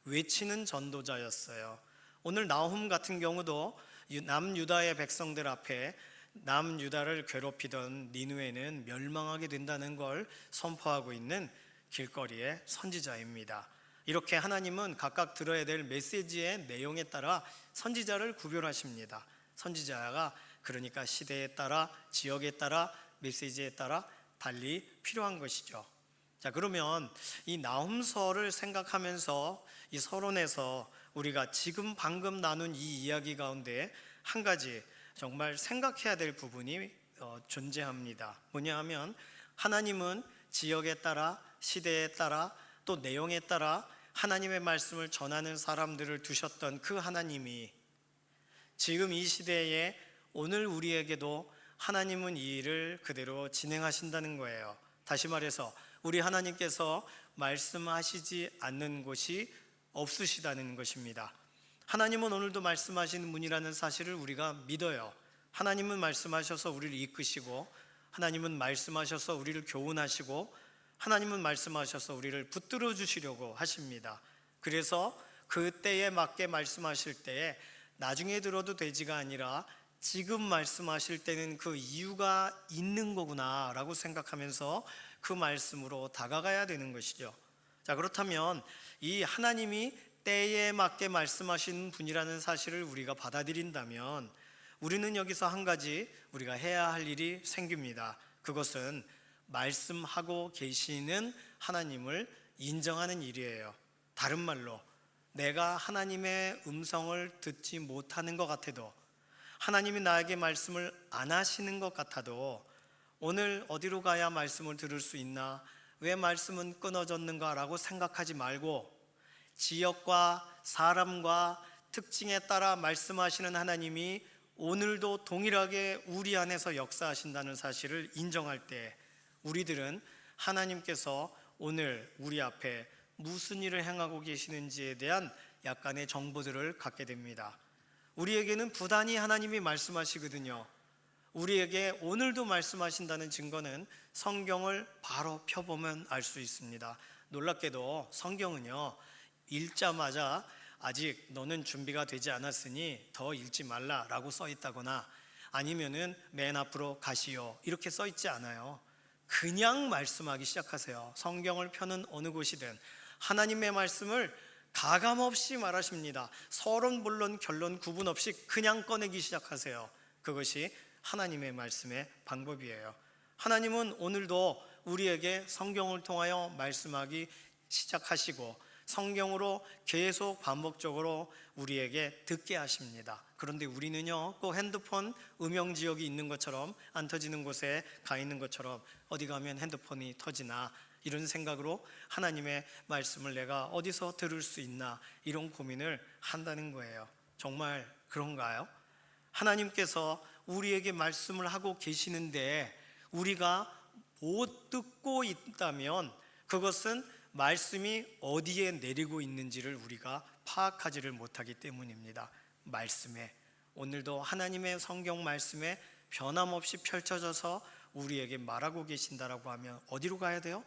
외치는 전도자였어요. 오늘 나훔 같은 경우도 남유다의 백성들 앞에 남유다를 괴롭히던 니느웨는 멸망하게 된다는 걸 선포하고 있는 길거리의 선지자입니다. 이렇게 하나님은 각각 들어야 될 메시지의 내용에 따라 선지자를 구별하십니다. 선지자가 그러니까 시대에 따라 지역에 따라 메시지에 따라 달리 필요한 것이죠. 자, 그러면 이 나훔서를 생각하면서 이 서론에서 우리가 지금 방금 나눈 이 이야기 가운데 한 가지 정말 생각해야 될 부분이 존재합니다. 뭐냐 하면 하나님은 지역에 따라 시대에 따라 또 내용에 따라 하나님의 말씀을 전하는 사람들을 두셨던 그 하나님이 지금 이 시대에 오늘 우리에게도 하나님은 이 일을 그대로 진행하신다는 거예요. 다시 말해서 우리 하나님께서 말씀하시지 않는 곳이 없으시다는 것입니다. 하나님은 오늘도 말씀하시는 분이라는 사실을 우리가 믿어요. 하나님은 말씀하셔서 우리를 이끄시고 하나님은 말씀하셔서 우리를 교훈하시고 하나님은 말씀하셔서 우리를 붙들어 주시려고 하십니다. 그래서 그때에 맞게 말씀하실 때에 나중에 들어도 되지가 아니라 지금 말씀하실 때는 그 이유가 있는 거구나 라고 생각하면서 그 말씀으로 다가가야 되는 것이죠. 자, 그렇다면 이 하나님이 때에 맞게 말씀하시는 분이라는 사실을 우리가 받아들인다면 우리는 여기서 한 가지 우리가 해야 할 일이 생깁니다. 그것은 말씀하고 계시는 하나님을 인정하는 일이에요. 다른 말로 내가 하나님의 음성을 듣지 못하는 것 같아도 하나님이 나에게 말씀을 안 하시는 것 같아도 오늘 어디로 가야 말씀을 들을 수 있나? 왜 말씀은 끊어졌는가? 라고 생각하지 말고 지역과 사람과 특징에 따라 말씀하시는 하나님이 오늘도 동일하게 우리 안에서 역사하신다는 사실을 인정할 때 우리들은 하나님께서 오늘 우리 앞에 무슨 일을 행하고 계시는지에 대한 약간의 정보들을 갖게 됩니다. 우리에게는 부단히 하나님이 말씀하시거든요. 우리에게 오늘도 말씀하신다는 증거는 성경을 바로 펴보면 알 수 있습니다. 놀랍게도 성경은요, 읽자마자 아직 너는 준비가 되지 않았으니 더 읽지 말라라고 써 있다거나 아니면은 맨 앞으로 가시오 이렇게 써 있지 않아요. 그냥 말씀하기 시작하세요. 성경을 펴는 어느 곳이든 하나님의 말씀을 가감없이 말하십니다. 서론, 본론, 결론 구분 없이 그냥 꺼내기 시작하세요. 그것이 하나님의 말씀의 방법이에요. 하나님은 오늘도 우리에게 성경을 통하여 말씀하기 시작하시고 성경으로 계속 반복적으로 우리에게 듣게 하십니다. 그런데 우리는요, 꼭 핸드폰 음영지역이 있는 것처럼 안 터지는 곳에 가 있는 것처럼 어디 가면 핸드폰이 터지나 이런 생각으로 하나님의 말씀을 내가 어디서 들을 수 있나 이런 고민을 한다는 거예요. 정말 그런가요? 하나님께서 우리에게 말씀을 하고 계시는데 우리가 못 듣고 있다면 그것은 말씀이 어디에 내리고 있는지를 우리가 파악하지를 못하기 때문입니다. 말씀에 오늘도 하나님의 성경 말씀에 변함없이 펼쳐져서 우리에게 말하고 계신다라고 하면 어디로 가야 돼요?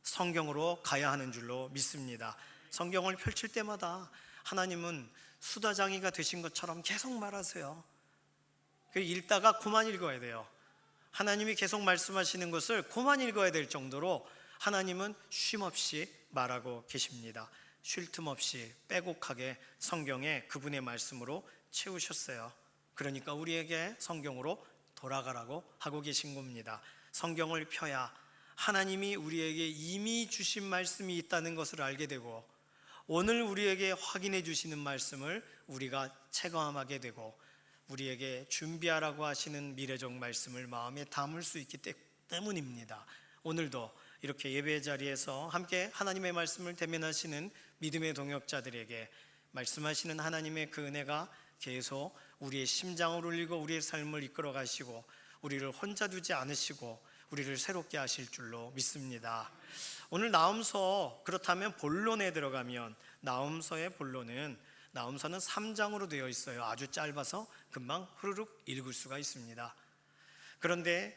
성경으로 가야 하는 줄로 믿습니다. 성경을 펼칠 때마다 하나님은 수다장이가 되신 것처럼 계속 말하세요. 읽다가 그만 읽어야 돼요. 하나님이 계속 말씀하시는 것을 그만 읽어야 될 정도로 하나님은 쉼없이 말하고 계십니다. 쉴 틈 없이 빼곡하게 성경에 그분의 말씀으로 채우셨어요. 그러니까 우리에게 성경으로 돌아가라고 하고 계신 겁니다. 성경을 펴야 하나님이 우리에게 이미 주신 말씀이 있다는 것을 알게 되고, 오늘 우리에게 확인해 주시는 말씀을 우리가 체감하게 되고, 우리에게 준비하라고 하시는 미래적 말씀을 마음에 담을 수 있기 때문입니다. 오늘도 이렇게 예배 자리에서 함께 하나님의 말씀을 대면하시는 믿음의 동역자들에게 말씀하시는 하나님의 그 은혜가 계속 우리의 심장을 울리고 우리의 삶을 이끌어 가시고, 우리를 혼자 두지 않으시고 우리를 새롭게 하실 줄로 믿습니다. 오늘 나훔서, 그렇다면 본론에 들어가면 나훔서의 본론은, 나훔서는 3장으로 되어 있어요. 아주 짧아서 금방 흐르륵 읽을 수가 있습니다. 그런데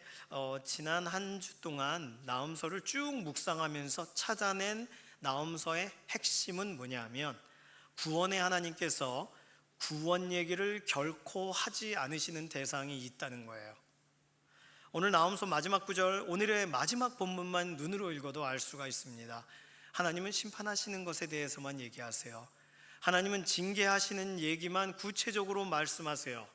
지난 한 주 동안 나훔서를 쭉 묵상하면서 찾아낸 나훔서의 핵심은 뭐냐면, 구원의 하나님께서 구원 얘기를 결코 하지 않으시는 대상이 있다는 거예요. 오늘 나훔서 마지막 구절, 오늘의 마지막 본문만 눈으로 읽어도 알 수가 있습니다. 하나님은 심판하시는 것에 대해서만 얘기하세요. 하나님은 징계하시는 얘기만 구체적으로 말씀하세요.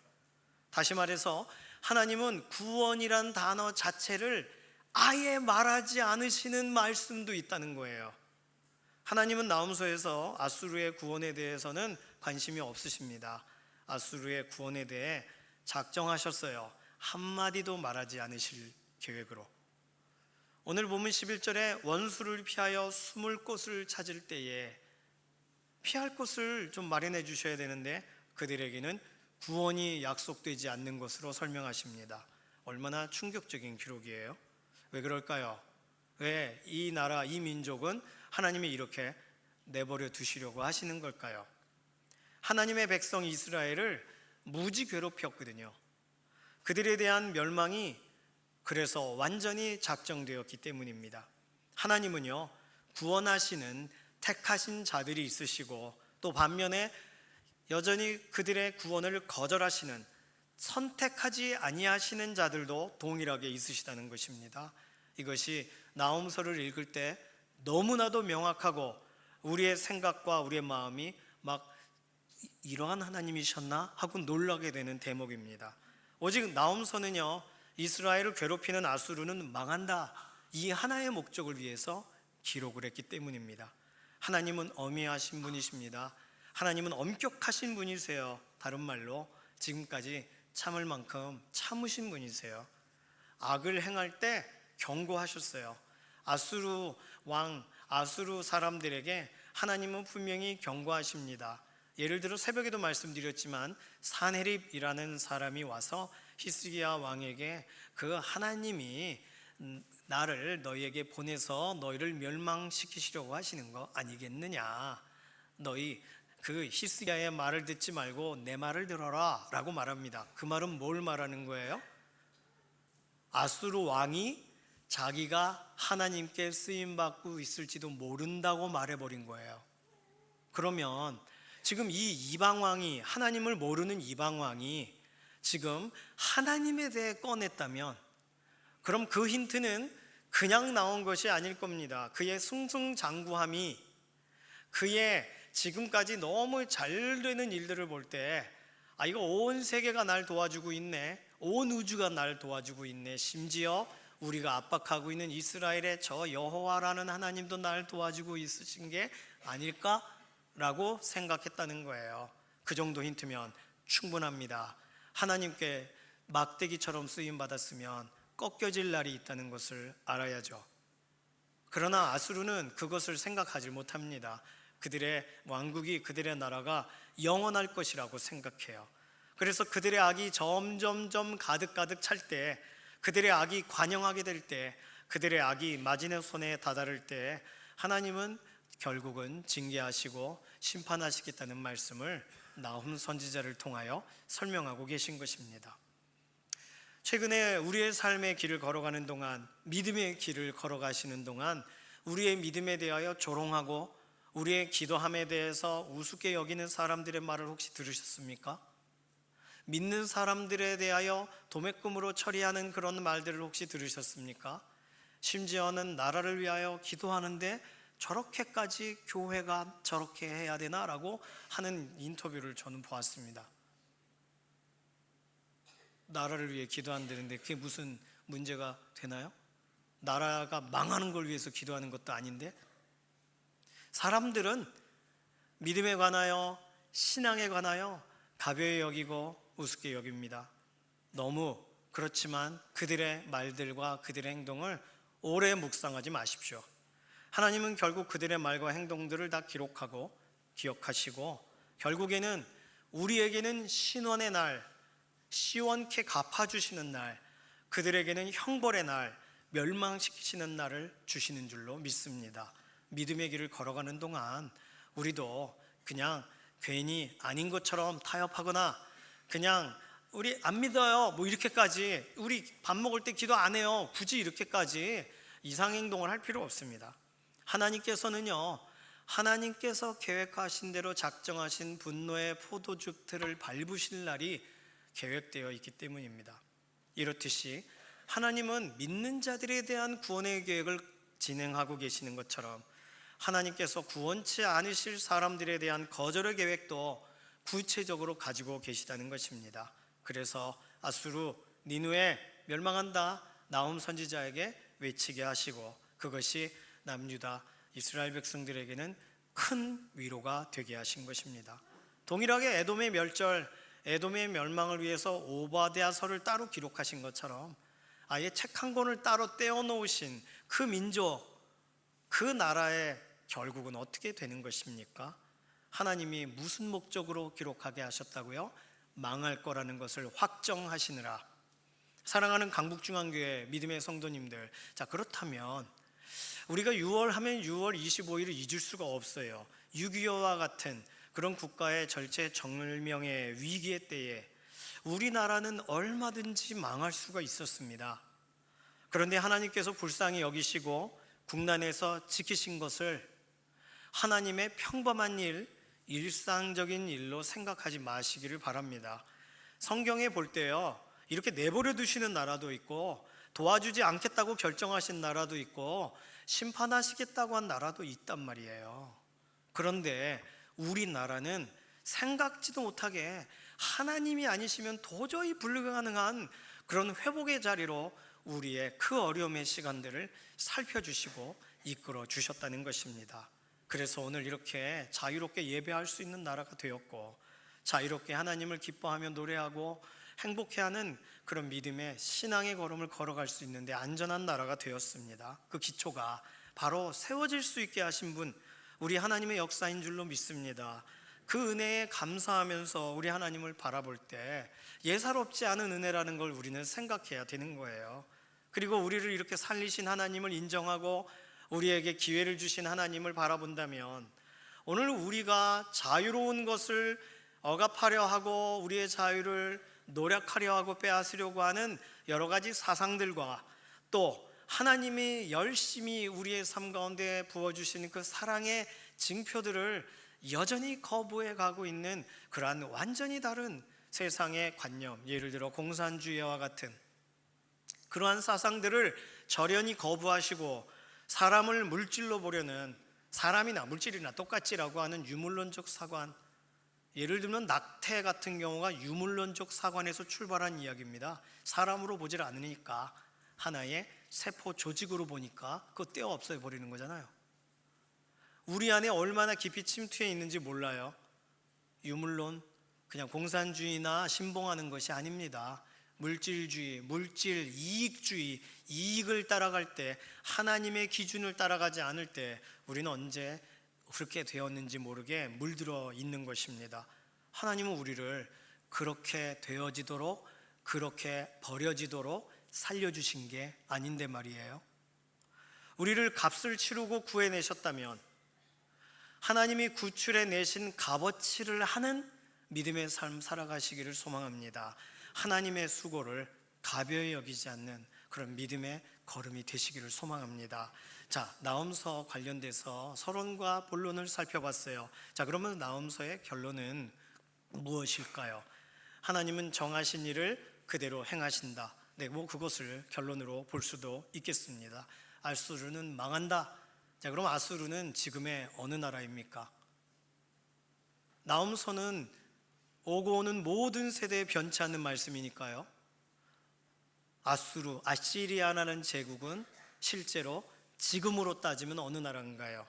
다시 말해서 하나님은 구원이란 단어 자체를 아예 말하지 않으시는 말씀도 있다는 거예요. 하나님은 나훔서에서 아수르의 구원에 대해서는 관심이 없으십니다. 아수르의 구원에 대해 작정하셨어요. 한마디도 말하지 않으실 계획으로. 오늘 본문 11절에 원수를 피하여 숨을 곳을 찾을 때에 피할 곳을 좀 마련해 주셔야 되는데, 그들에게는 구원이 약속되지 않는 것으로 설명하십니다. 얼마나 충격적인 기록이에요. 왜 그럴까요? 왜 이 나라, 이 민족은 하나님이 이렇게 내버려 두시려고 하시는 걸까요? 하나님의 백성 이스라엘을 무지 괴롭혔거든요. 그들에 대한 멸망이 그래서 완전히 작정되었기 때문입니다. 하나님은요, 구원하시는 택하신 자들이 있으시고, 또 반면에 여전히 그들의 구원을 거절하시는, 선택하지 아니하시는 자들도 동일하게 있으시다는 것입니다. 이것이 나훔서를 읽을 때 너무나도 명확하고, 우리의 생각과 우리의 마음이 막 이러한 하나님이셨나 하고 놀라게 되는 대목입니다. 오직 나훔서는요, 이스라엘을 괴롭히는 아수르는 망한다, 이 하나의 목적을 위해서 기록을 했기 때문입니다. 하나님은 엄히하신 분이십니다. 하나님은 엄격하신 분이세요. 다른 말로 지금까지 참을 만큼 참으신 분이세요. 악을 행할 때 경고하셨어요. 아수르 왕, 아수르 사람들에게 하나님은 분명히 경고하십니다. 예를 들어 새벽에도 말씀드렸지만 사네립이라는 사람이 와서 히스기야 왕에게 그 하나님이 나를 너희에게 보내서 너희를 멸망시키시려고 하시는 거 아니겠느냐, 너희 그 히스기야의 말을 듣지 말고 내 말을 들어라 라고 말합니다. 그 말은 뭘 말하는 거예요? 아수르 왕이 자기가 하나님께 쓰임받고 있을지도 모른다고 말해버린 거예요. 그러면 지금 이 이방왕이, 하나님을 모르는 이방왕이 지금 하나님에 대해 꺼냈다면, 그럼 그 힌트는 그냥 나온 것이 아닐 겁니다. 그의 승승장구함이, 그의 지금까지 너무 잘 되는 일들을 볼 때, 아, 이거 온 세계가 날 도와주고 있네, 온 우주가 날 도와주고 있네, 심지어 우리가 압박하고 있는 이스라엘의 저 여호와라는 하나님도 날 도와주고 있으신 게 아닐까라고 생각했다는 거예요. 그 정도 힌트면 충분합니다. 하나님께 막대기처럼 쓰임받았으면 꺾여질 날이 있다는 것을 알아야죠. 그러나 아수르는 그것을 생각하지 못합니다. 그들의 왕국이, 그들의 나라가 영원할 것이라고 생각해요. 그래서 그들의 악이 점점점 가득가득 찰 때, 그들의 악이 관영하게 될 때, 그들의 악이 마지노 손에 다다를 때 하나님은 결국은 징계하시고 심판하시겠다는 말씀을 나훔 선지자를 통하여 설명하고 계신 것입니다. 최근에 우리의 삶의 길을 걸어가는 동안, 믿음의 길을 걸어가시는 동안 우리의 믿음에 대하여 조롱하고 우리의 기도함에 대해서 우습게 여기는 사람들의 말을 혹시 들으셨습니까? 믿는 사람들에 대하여 도매금으로 처리하는 그런 말들을 혹시 들으셨습니까? 심지어는 나라를 위하여 기도하는데 저렇게까지 교회가 저렇게 해야 되나라고 하는 인터뷰를 저는 보았습니다. 나라를 위해 기도한다는데 그게 무슨 문제가 되나요? 나라가 망하는 걸 위해서 기도하는 것도 아닌데. 사람들은 믿음에 관하여 신앙에 관하여 가벼이 여기고 우습게 여깁니다. 너무 그렇지만 그들의 말들과 그들의 행동을 오래 묵상하지 마십시오. 하나님은 결국 그들의 말과 행동들을 다 기록하고 기억하시고 결국에는 우리에게는 신원의 날, 시원케 갚아주시는 날, 그들에게는 형벌의 날, 멸망시키시는 날을 주시는 줄로 믿습니다. 믿음의 길을 걸어가는 동안 우리도 그냥 괜히 아닌 것처럼 타협하거나 그냥 우리 안 믿어요 뭐 이렇게까지, 우리 밥 먹을 때 기도 안 해요, 굳이 이렇게까지 이상행동을 할 필요 없습니다. 하나님께서는요, 하나님께서 계획하신 대로 작정하신 분노의 포도즙들을 밟으실 날이 계획되어 있기 때문입니다. 이렇듯이 하나님은 믿는 자들에 대한 구원의 계획을 진행하고 계시는 것처럼 하나님께서 구원치 않으실 사람들에 대한 거절의 계획도 구체적으로 가지고 계시다는 것입니다. 그래서 아수르, 니느웨 멸망한다 나훔 선지자에게 외치게 하시고 그것이 남유다 이스라엘 백성들에게는 큰 위로가 되게 하신 것입니다. 동일하게 에돔의 멸절, 에돔의 멸망을 위해서 오바댜서를 따로 기록하신 것처럼 아예 책 한 권을 따로 떼어놓으신 그 민족, 그 나라의 결국은 어떻게 되는 것입니까? 하나님이 무슨 목적으로 기록하게 하셨다고요? 망할 거라는 것을 확정하시느라. 사랑하는 강북중앙교회 믿음의 성도님들, 자 그렇다면 우리가 6월 하면 6월 25일을 잊을 수가 없어요. 6.25와 같은 그런 국가의 절체절명의 위기의 때에 우리나라는 얼마든지 망할 수가 있었습니다. 그런데 하나님께서 불쌍히 여기시고 국난에서 지키신 것을 하나님의 평범한 일, 일상적인 일로 생각하지 마시기를 바랍니다. 성경에 볼 때요, 이렇게 내버려 두시는 나라도 있고 도와주지 않겠다고 결정하신 나라도 있고 심판하시겠다고 한 나라도 있단 말이에요. 그런데 우리나라는 생각지도 못하게 하나님이 아니시면 도저히 불가능한 그런 회복의 자리로 우리의 그 어려움의 시간들을 살펴주시고 이끌어 주셨다는 것입니다. 그래서 오늘 이렇게 자유롭게 예배할 수 있는 나라가 되었고 자유롭게 하나님을 기뻐하며 노래하고 행복해하는 그런 믿음의 신앙의 걸음을 걸어갈 수 있는데 안전한 나라가 되었습니다. 그 기초가 바로 세워질 수 있게 하신 분, 우리 하나님의 역사인 줄로 믿습니다. 그 은혜에 감사하면서 우리 하나님을 바라볼 때 예사롭지 않은 은혜라는 걸 우리는 생각해야 되는 거예요. 그리고 우리를 이렇게 살리신 하나님을 인정하고 우리에게 기회를 주신 하나님을 바라본다면 오늘 우리가 자유로운 것을 억압하려 하고 우리의 자유를 노력하려 하고 빼앗으려고 하는 여러 가지 사상들과 또 하나님이 열심히 우리의 삶 가운데 부어주시는 그 사랑의 징표들을 여전히 거부해 가고 있는 그러한 완전히 다른 세상의 관념, 예를 들어 공산주의와 같은 그러한 사상들을 절연히 거부하시고 사람을 물질로 보려는, 사람이나 물질이나 똑같지라고 하는 유물론적 사관, 예를 들면 낙태 같은 경우가 유물론적 사관에서 출발한 이야기입니다. 사람으로 보질 않으니까 하나의 세포 조직으로 보니까 그거 떼어 없애 버리는 거잖아요. 우리 안에 얼마나 깊이 침투해 있는지 몰라요. 유물론, 그냥 공산주의나 신봉하는 것이 아닙니다. 물질주의, 물질, 이익주의, 이익을 따라갈 때, 하나님의 기준을 따라가지 않을 때 우리는 언제 그렇게 되었는지 모르게 물들어 있는 것입니다. 하나님은 우리를 그렇게 되어지도록, 그렇게 버려지도록 살려주신 게 아닌데 말이에요. 우리를 값을 치르고 구해내셨다면 하나님이 구출해 내신 값어치를 하는 믿음의 삶 살아가시기를 소망합니다. 하나님의 수고를 가벼이 여기지 않는 그런 믿음의 걸음이 되시기를 소망합니다. 자, 나훔서 관련돼서 서론과 본론을 살펴봤어요. 자, 그러면 나훔서의 결론은 무엇일까요? 하나님은 정하신 일을 그대로 행하신다. 네, 뭐 그것을 결론으로 볼 수도 있겠습니다. 아수르는 망한다. 자, 그럼 아수르는 지금의 어느 나라입니까? 나움서는 오고 오는 모든 세대에 변치 않는 말씀이니까요. 아수르, 아시리아라는 제국은 실제로 지금으로 따지면 어느 나라인가요?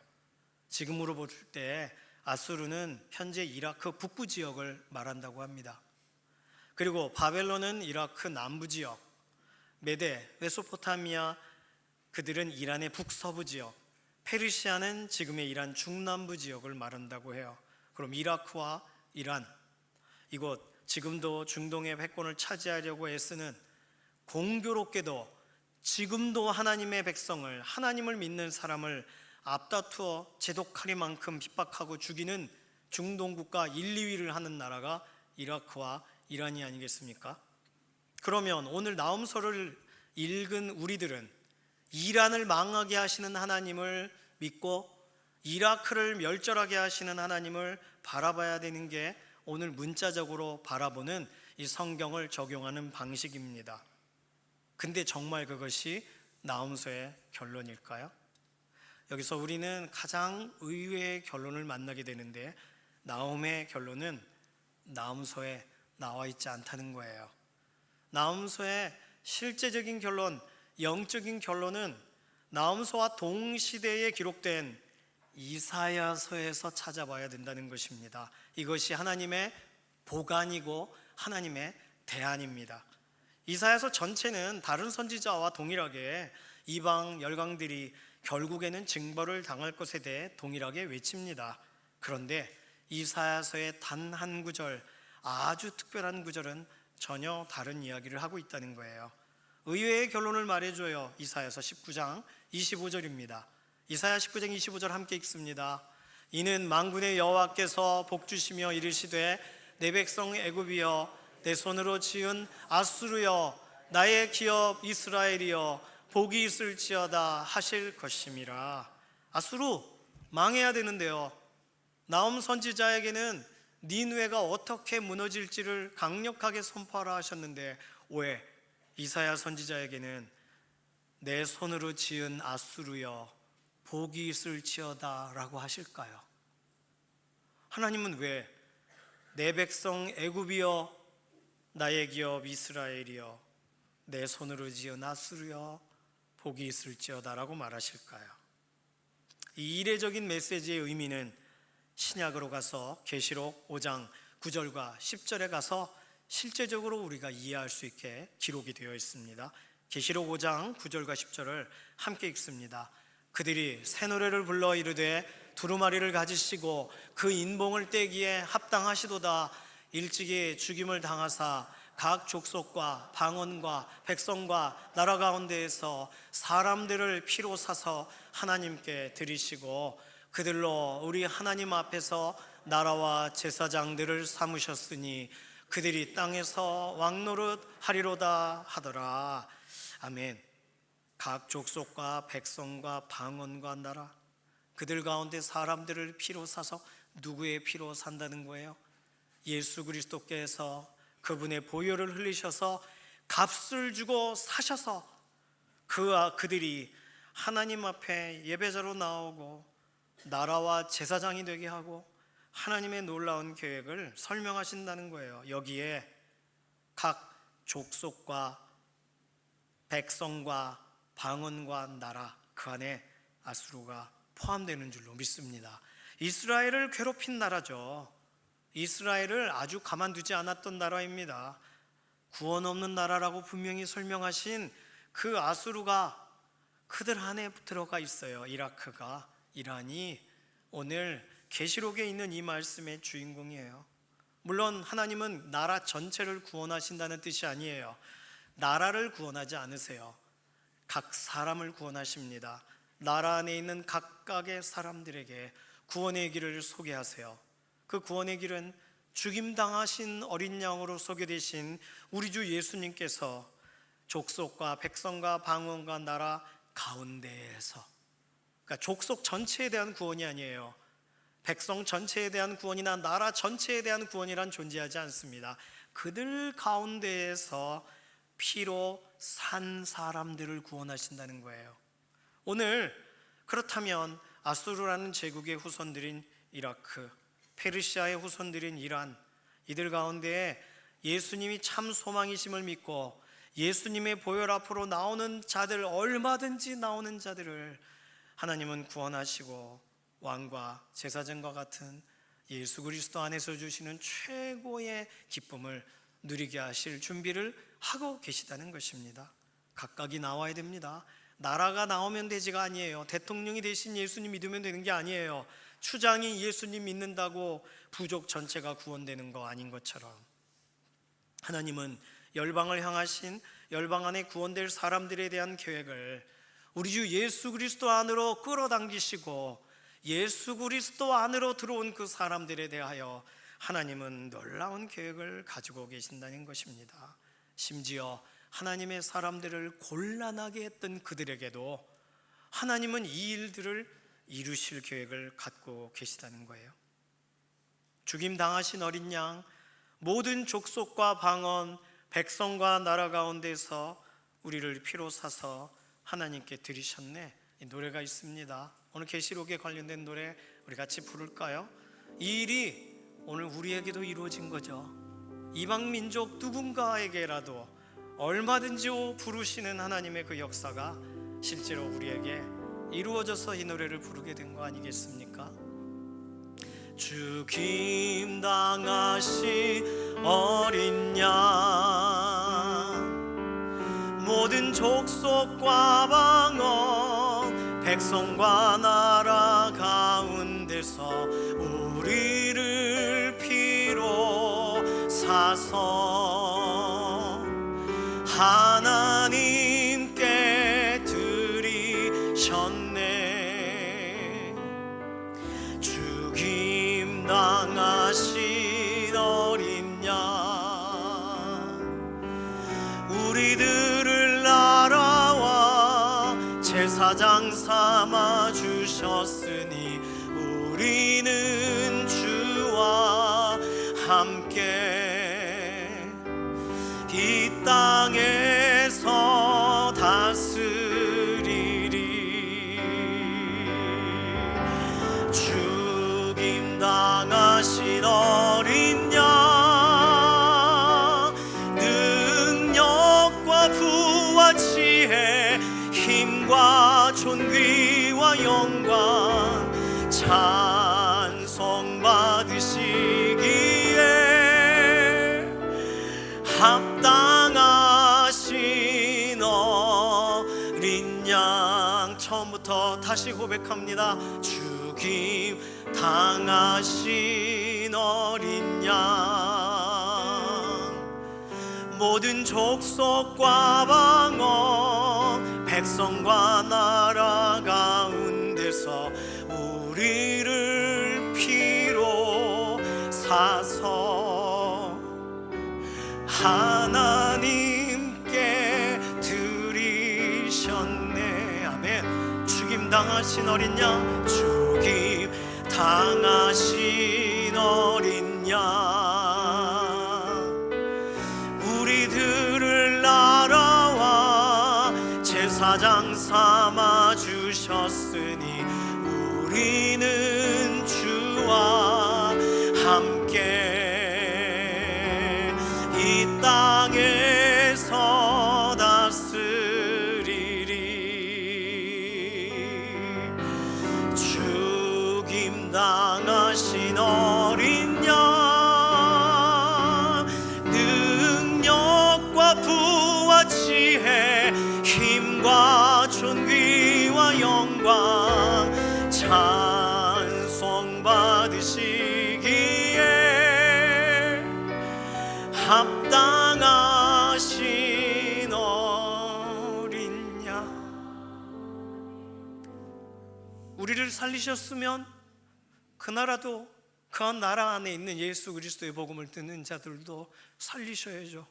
지금으로 볼 때 아수르는 현재 이라크 북부 지역을 말한다고 합니다. 그리고 바벨론은 이라크 남부 지역, 메데, 메소포타미아 그들은 이란의 북서부 지역, 페르시아는 지금의 이란 중남부 지역을 말한다고 해요. 그럼 이라크와 이란, 이곳 지금도 중동의 패권을 차지하려고 애쓰는, 공교롭게도 지금도 하나님의 백성을, 하나님을 믿는 사람을 앞다투어 제독하리만큼 핍박하고 죽이는 중동 국가 1, 2위를 하는 나라가 이라크와 이란이 아니겠습니까? 그러면 오늘 나움서를 읽은 우리들은 이란을 망하게 하시는 하나님을 믿고 이라크를 멸절하게 하시는 하나님을 바라봐야 되는 게 오늘 문자적으로 바라보는 이 성경을 적용하는 방식입니다. 근데 정말 그것이 나움서의 결론일까요? 여기서 우리는 가장 의외의 결론을 만나게 되는데, 나움의 결론은 나움서에 나와 있지 않다는 거예요. 나움서의 실제적인 결론, 영적인 결론은 나움서와 동시대에 기록된 이사야서에서 찾아봐야 된다는 것입니다. 이것이 하나님의 보관이고 하나님의 대안입니다. 이사야서 전체는 다른 선지자와 동일하게 이방 열강들이 결국에는 징벌을 당할 것에 대해 동일하게 외칩니다. 그런데 이사야서의 단 한 구절, 아주 특별한 구절은 전혀 다른 이야기를 하고 있다는 거예요. 의외의 결론을 말해줘요. 이사야서 19장 25절입니다. 이사야 19장 25절 함께 읽습니다. 이는 만군의 여호와께서 복주시며 이르시되 내 백성 애굽이여, 내 손으로 지은 아수르여, 나의 기업 이스라엘이여, 복이 있을지어다 하실 것임이라. 아수르 망해야 되는데요, 나움 선지자에게는 니느웨가 어떻게 무너질지를 강력하게 선포하라 하셨는데 왜 이사야 선지자에게는 내 손으로 지은 아수르여, 복이 있을지어다 라고 하실까요? 하나님은 왜 내 백성 애굽이여, 나의 기업 이스라엘이여, 내 손으로 지은 아수르여, 복이 있을지어다 라고 말하실까요? 이 이례적인 메시지의 의미는 신약으로 가서 계시록 5장 9절과 10절에 가서 실제적으로 우리가 이해할 수 있게 기록이 되어 있습니다. 계시록 5장 9절과 10절을 함께 읽습니다. 그들이 새 노래를 불러 이르되 두루마리를 가지시고 그 인봉을 떼기에 합당하시도다. 일찍이 죽임을 당하사 각 족속과 방언과 백성과 나라 가운데에서 사람들을 피로 사서 하나님께 드리시고 그들로 우리 하나님 앞에서 나라와 제사장들을 삼으셨으니 그들이 땅에서 왕노릇 하리로다 하더라. 아멘. 각 족속과 백성과 방언과 나라, 그들 가운데 사람들을 피로 사서 누구의 피로 산다는 거예요? 예수 그리스도께서 그분의 보혈을 흘리셔서 값을 주고 사셔서 그들이 하나님 앞에 예배자로 나오고 나라와 제사장이 되게 하고 하나님의 놀라운 계획을 설명하신다는 거예요. 여기에 각 족속과 백성과 방언과 나라, 그 안에 아수르가 포함되는 줄로 믿습니다. 이스라엘을 괴롭힌 나라죠. 이스라엘을 아주 가만두지 않았던 나라입니다. 구원 없는 나라라고 분명히 설명하신 그 아수르가 그들 안에 들어가 있어요. 이라크가, 이란이 오늘 계시록에 있는 이 말씀의 주인공이에요. 물론 하나님은 나라 전체를 구원하신다는 뜻이 아니에요. 나라를 구원하지 않으세요. 각 사람을 구원하십니다. 나라 안에 있는 각각의 사람들에게 구원의 길을 소개하세요. 그 구원의 길은 죽임당하신 어린 양으로 소개되신 우리 주 예수님께서 족속과 백성과 방언과 나라 가운데에서, 그러니까 족속 전체에 대한 구원이 아니에요. 백성 전체에 대한 구원이나 나라 전체에 대한 구원이란 존재하지 않습니다. 그들 가운데에서 피로 산 사람들을 구원하신다는 거예요. 오늘 그렇다면 아수르라는 제국의 후손들인 이라크, 페르시아의 후손들인 이란, 이들 가운데 예수님이 참 소망이심을 믿고 예수님의 보혈 앞으로 나오는 자들, 얼마든지 나오는 자들을 하나님은 구원하시고 왕과 제사장과 같은 예수 그리스도 안에서 주시는 최고의 기쁨을 누리게 하실 준비를 하고 계시다는 것입니다. 각각이 나와야 됩니다. 나라가 나오면 되지가 아니에요. 대통령이 대신 예수님 믿으면 되는 게 아니에요. 추장이 예수님 믿는다고 부족 전체가 구원되는 거 아닌 것처럼 하나님은 열방을 향하신 열방 안에 구원될 사람들에 대한 계획을 우리 주 예수 그리스도 안으로 끌어당기시고 예수 그리스도 안으로 들어온 그 사람들에 대하여 하나님은 놀라운 계획을 가지고 계신다는 것입니다. 심지어 하나님의 사람들을 곤란하게 했던 그들에게도 하나님은 이 일들을 이루실 계획을 갖고 계시다는 거예요. 죽임 당하신 어린 양, 모든 족속과 방언, 백성과 나라 가운데서 우리를 피로 사서 하나님께 드리셨네. 이 노래가 있습니다. 오늘 계시록에 관련된 노래 우리 같이 부를까요? 이 일이 오늘 우리에게도 이루어진 거죠. 이방 민족 누군가에게라도 얼마든지 부르시는 하나님의 그 역사가 실제로 우리에게 이루어져서 이 노래를 부르게 된 거 아니겠습니까? 죽임 당하신 어린 양, 모든 족속과 방언, 백성과 나라 가운데서 우리를 피로 사서 하나님께 드리셨네. 죽임 당하신 어린 양, 우리들을 알아와 제사장 삼아 주셨으니 우리는 주와 함께 이 땅에서 다스리리. 죽임 당하신 어린 양, 능력과 부와 지혜, 힘과 존귀와 영광 찬송 받으시기에 합당하신 어린 양. 처음부터 다시 고백합니다. 죽임 당하신 어린 양, 모든 족속과 방언, 백성과 나라 가운데서 우리를 피로 사서 하나님께 드리셨네. 아멘. 죽임 당하신 어린 양, 죽임 당하신 어린 양, 우리들을 알아와 제사장 삼아 주셨으니 우리는 주와 함께 이 땅에서 다스리리. 죽임 당하신 어린 양, 능력과 부와 지혜, 힘과 존귀와 영광 찬송 받으시기에 합당하신 어린 양. 우리를 살리셨으면 그 나라도 그 나라 안에 있는 예수 그리스도의 복음을 듣는 자들도 살리셔야죠.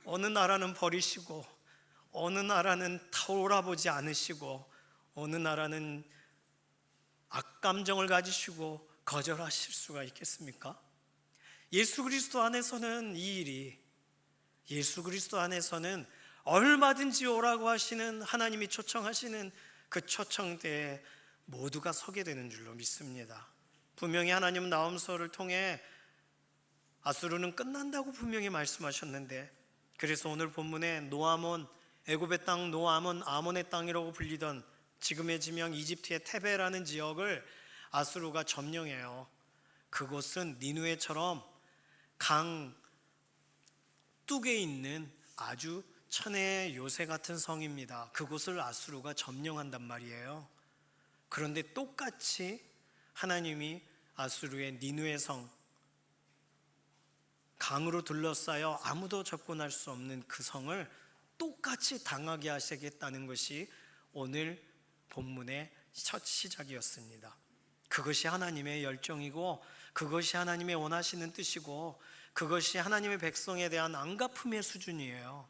어느 나라는 버리시고, 어느 나라는 돌아보지 않으시고, 어느 나라는 악감정을 가지시고 거절하실 수가 있겠습니까? 예수 그리스도 안에서는 이 일이, 예수 그리스도 안에서는 얼마든지 오라고 하시는 하나님이 초청하시는 그 초청대에 모두가 서게 되는 줄로 믿습니다. 분명히 하나님은 나홈서를 통해 아수르는 끝난다고 분명히 말씀하셨는데, 그래서 오늘 본문에 노아몬, 애굽의 땅 노아몬, 아몬의 땅이라고 불리던 지금의 지명 이집트의 테베라는 지역을 아수르가 점령해요. 그곳은 니누에처럼 강 뚝에 있는 아주 천혜의 요새 같은 성입니다. 그곳을 아수르가 점령한단 말이에요. 그런데 똑같이 하나님이 아수르의 니누의 성, 강으로 둘러싸여 아무도 접근할 수 없는 그 성을 똑같이 당하게 하시겠다는 것이 오늘 본문의 첫 시작이었습니다. 그것이 하나님의 열정이고, 그것이 하나님의 원하시는 뜻이고, 그것이 하나님의 백성에 대한 안갚음의 수준이에요.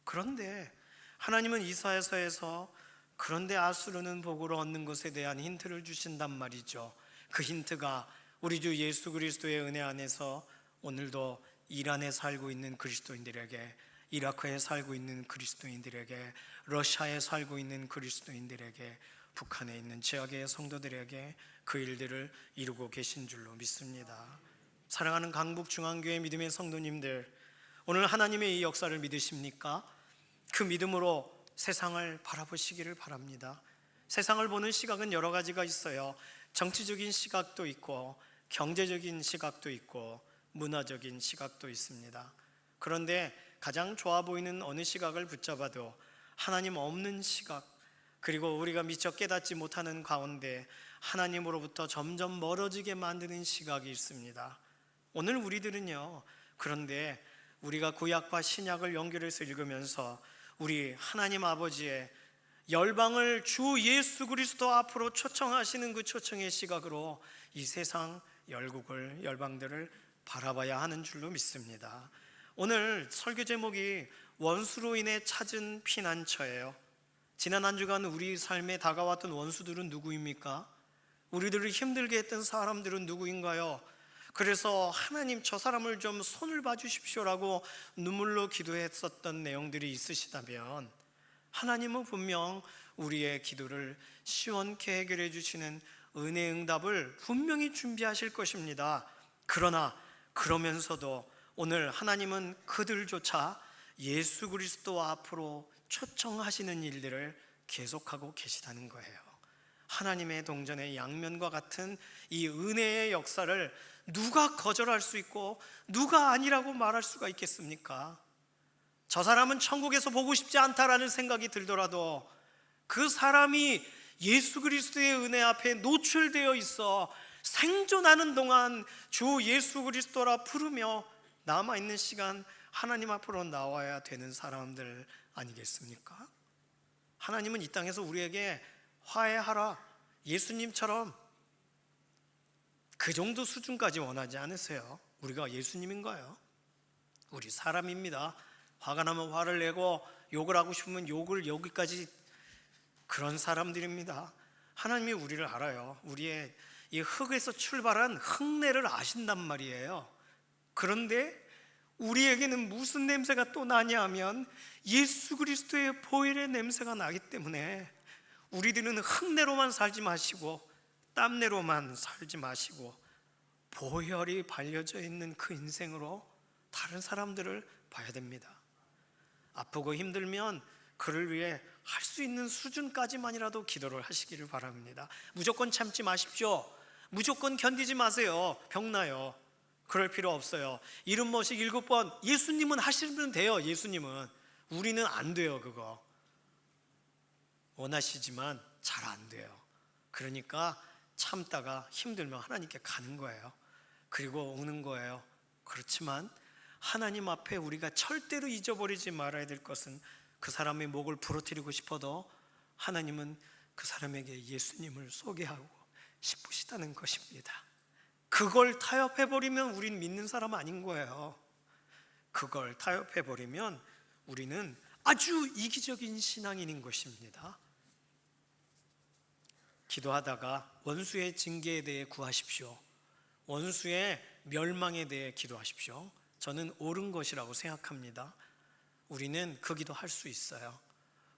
그런데 하나님은 이사야서에서 그런데 아수르는 복으로 얻는 것에 대한 힌트를 주신단 말이죠. 그 힌트가 우리 주 예수 그리스도의 은혜 안에서 오늘도 이란에 살고 있는 그리스도인들에게, 이라크에 살고 있는 그리스도인들에게, 러시아에 살고 있는 그리스도인들에게, 북한에 있는 지역의 성도들에게 그 일들을 이루고 계신 줄로 믿습니다. 사랑하는 강북중앙교회 믿음의 성도님들, 오늘 하나님의 이 역사를 믿으십니까? 그 믿음으로 세상을 바라보시기를 바랍니다. 세상을 보는 시각은 여러 가지가 있어요. 정치적인 시각도 있고, 경제적인 시각도 있고, 문화적인 시각도 있습니다. 그런데 가장 좋아 보이는 어느 시각을 붙잡아도 하나님 없는 시각, 그리고 우리가 미처 깨닫지 못하는 가운데 하나님으로부터 점점 멀어지게 만드는 시각이 있습니다. 오늘 우리들은요, 그런데 우리가 구약과 신약을 연결해서 읽으면서 우리 하나님 아버지의 열방을 주 예수 그리스도 앞으로 초청하시는 그 초청의 시각으로 이 세상 열국을, 열방들을 바라봐야 하는 줄로 믿습니다. 오늘 설교 제목이 원수로 인해 찾은 피난처예요. 지난 한 주간 우리 삶에 다가왔던 원수들은 누구입니까? 우리들을 힘들게 했던 사람들은 누구인가요? 그래서 하나님 저 사람을 좀 손을 봐주십시오라고 눈물로 기도했었던 내용들이 있으시다면, 하나님은 분명 우리의 기도를 시원케 해결해 주시는 은혜 응답을 분명히 준비하실 것입니다. 그러나 그러면서도 오늘 하나님은 그들조차 예수 그리스도 앞으로 초청하시는 일들을 계속하고 계시다는 거예요. 하나님의 동전의 양면과 같은 이 은혜의 역사를 누가 거절할 수 있고 누가 아니라고 말할 수가 있겠습니까? 저 사람은 천국에서 보고 싶지 않다라는 생각이 들더라도 그 사람이 예수 그리스도의 은혜 앞에 노출되어 있어 생존하는 동안 주 예수 그리스도라 부르며 남아있는 시간 하나님 앞으로 나와야 되는 사람들 아니겠습니까? 하나님은 이 땅에서 우리에게 화해하라, 예수님처럼 그 정도 수준까지 원하지 않으세요. 우리가 예수님인가요? 우리 사람입니다. 화가 나면 화를 내고 욕을 하고 싶으면 욕을, 여기까지 그런 사람들입니다. 하나님이 우리를 알아요. 우리의 이 흙에서 출발한 흙내를 아신단 말이에요. 그런데 우리에게는 무슨 냄새가 또 나냐 하면 예수 그리스도의 보혈의 냄새가 나기 때문에 우리들은 흙내로만 살지 마시고 땀내로만 살지 마시고 보혈이 발려져 있는 그 인생으로 다른 사람들을 봐야 됩니다. 아프고 힘들면 그를 위해 할 수 있는 수준까지만이라도 기도를 하시기를 바랍니다. 무조건 참지 마십시오. 무조건 견디지 마세요. 병나요. 그럴 필요 없어요. 70번씩 7번 예수님은 하시면 돼요. 예수님은. 우리는 안 돼요. 그거 원하시지만 잘 안 돼요. 그러니까 참다가 힘들면 하나님께 가는 거예요. 그리고 우는 거예요. 그렇지만 하나님 앞에 우리가 절대로 잊어버리지 말아야 될 것은, 그 사람의 목을 부러뜨리고 싶어도 하나님은 그 사람에게 예수님을 소개하고 싶으시다는 것입니다. 그걸 타협해버리면 우린 믿는 사람 아닌 거예요. 그걸 타협해버리면 우리는 아주 이기적인 신앙인인 것입니다. 기도하다가 원수의 징계에 대해 구하십시오. 원수의 멸망에 대해 기도하십시오. 저는 옳은 것이라고 생각합니다. 우리는 그 기도 할 수 있어요.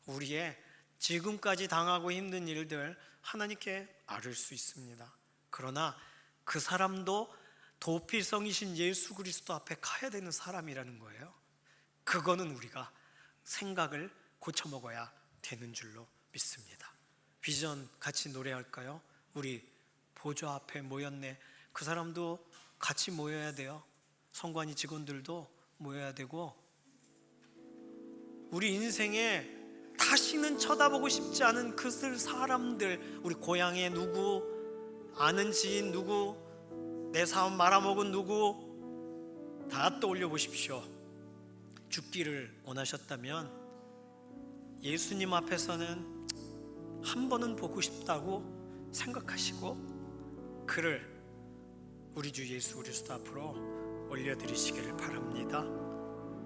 우리의 지금까지 당하고 힘든 일들 하나님께 아뢰을 수 있습니다. 그러나 그 사람도 도피성이신 예수 그리스도 앞에 가야 되는 사람이라는 거예요. 그거는 우리가 생각을 고쳐 먹어야 되는 줄로 믿습니다. 비전 같이 노래할까요? 우리 보좌 앞에 모였네. 그 사람도 같이 모여야 돼요. 성관이 직원들도 모여야 되고, 우리 인생에 다시는 쳐다보고 싶지 않은 그 사람들, 우리 고향에 누구, 아는 지인 누구, 내 사업 말아먹은 누구 다 떠올려 보십시오. 죽기를 원하셨다면 예수님 앞에서는 한 번은 보고 싶다고 생각하시고 그를 우리 주 예수 그리스도 앞으로 올려드리시기를 바랍니다.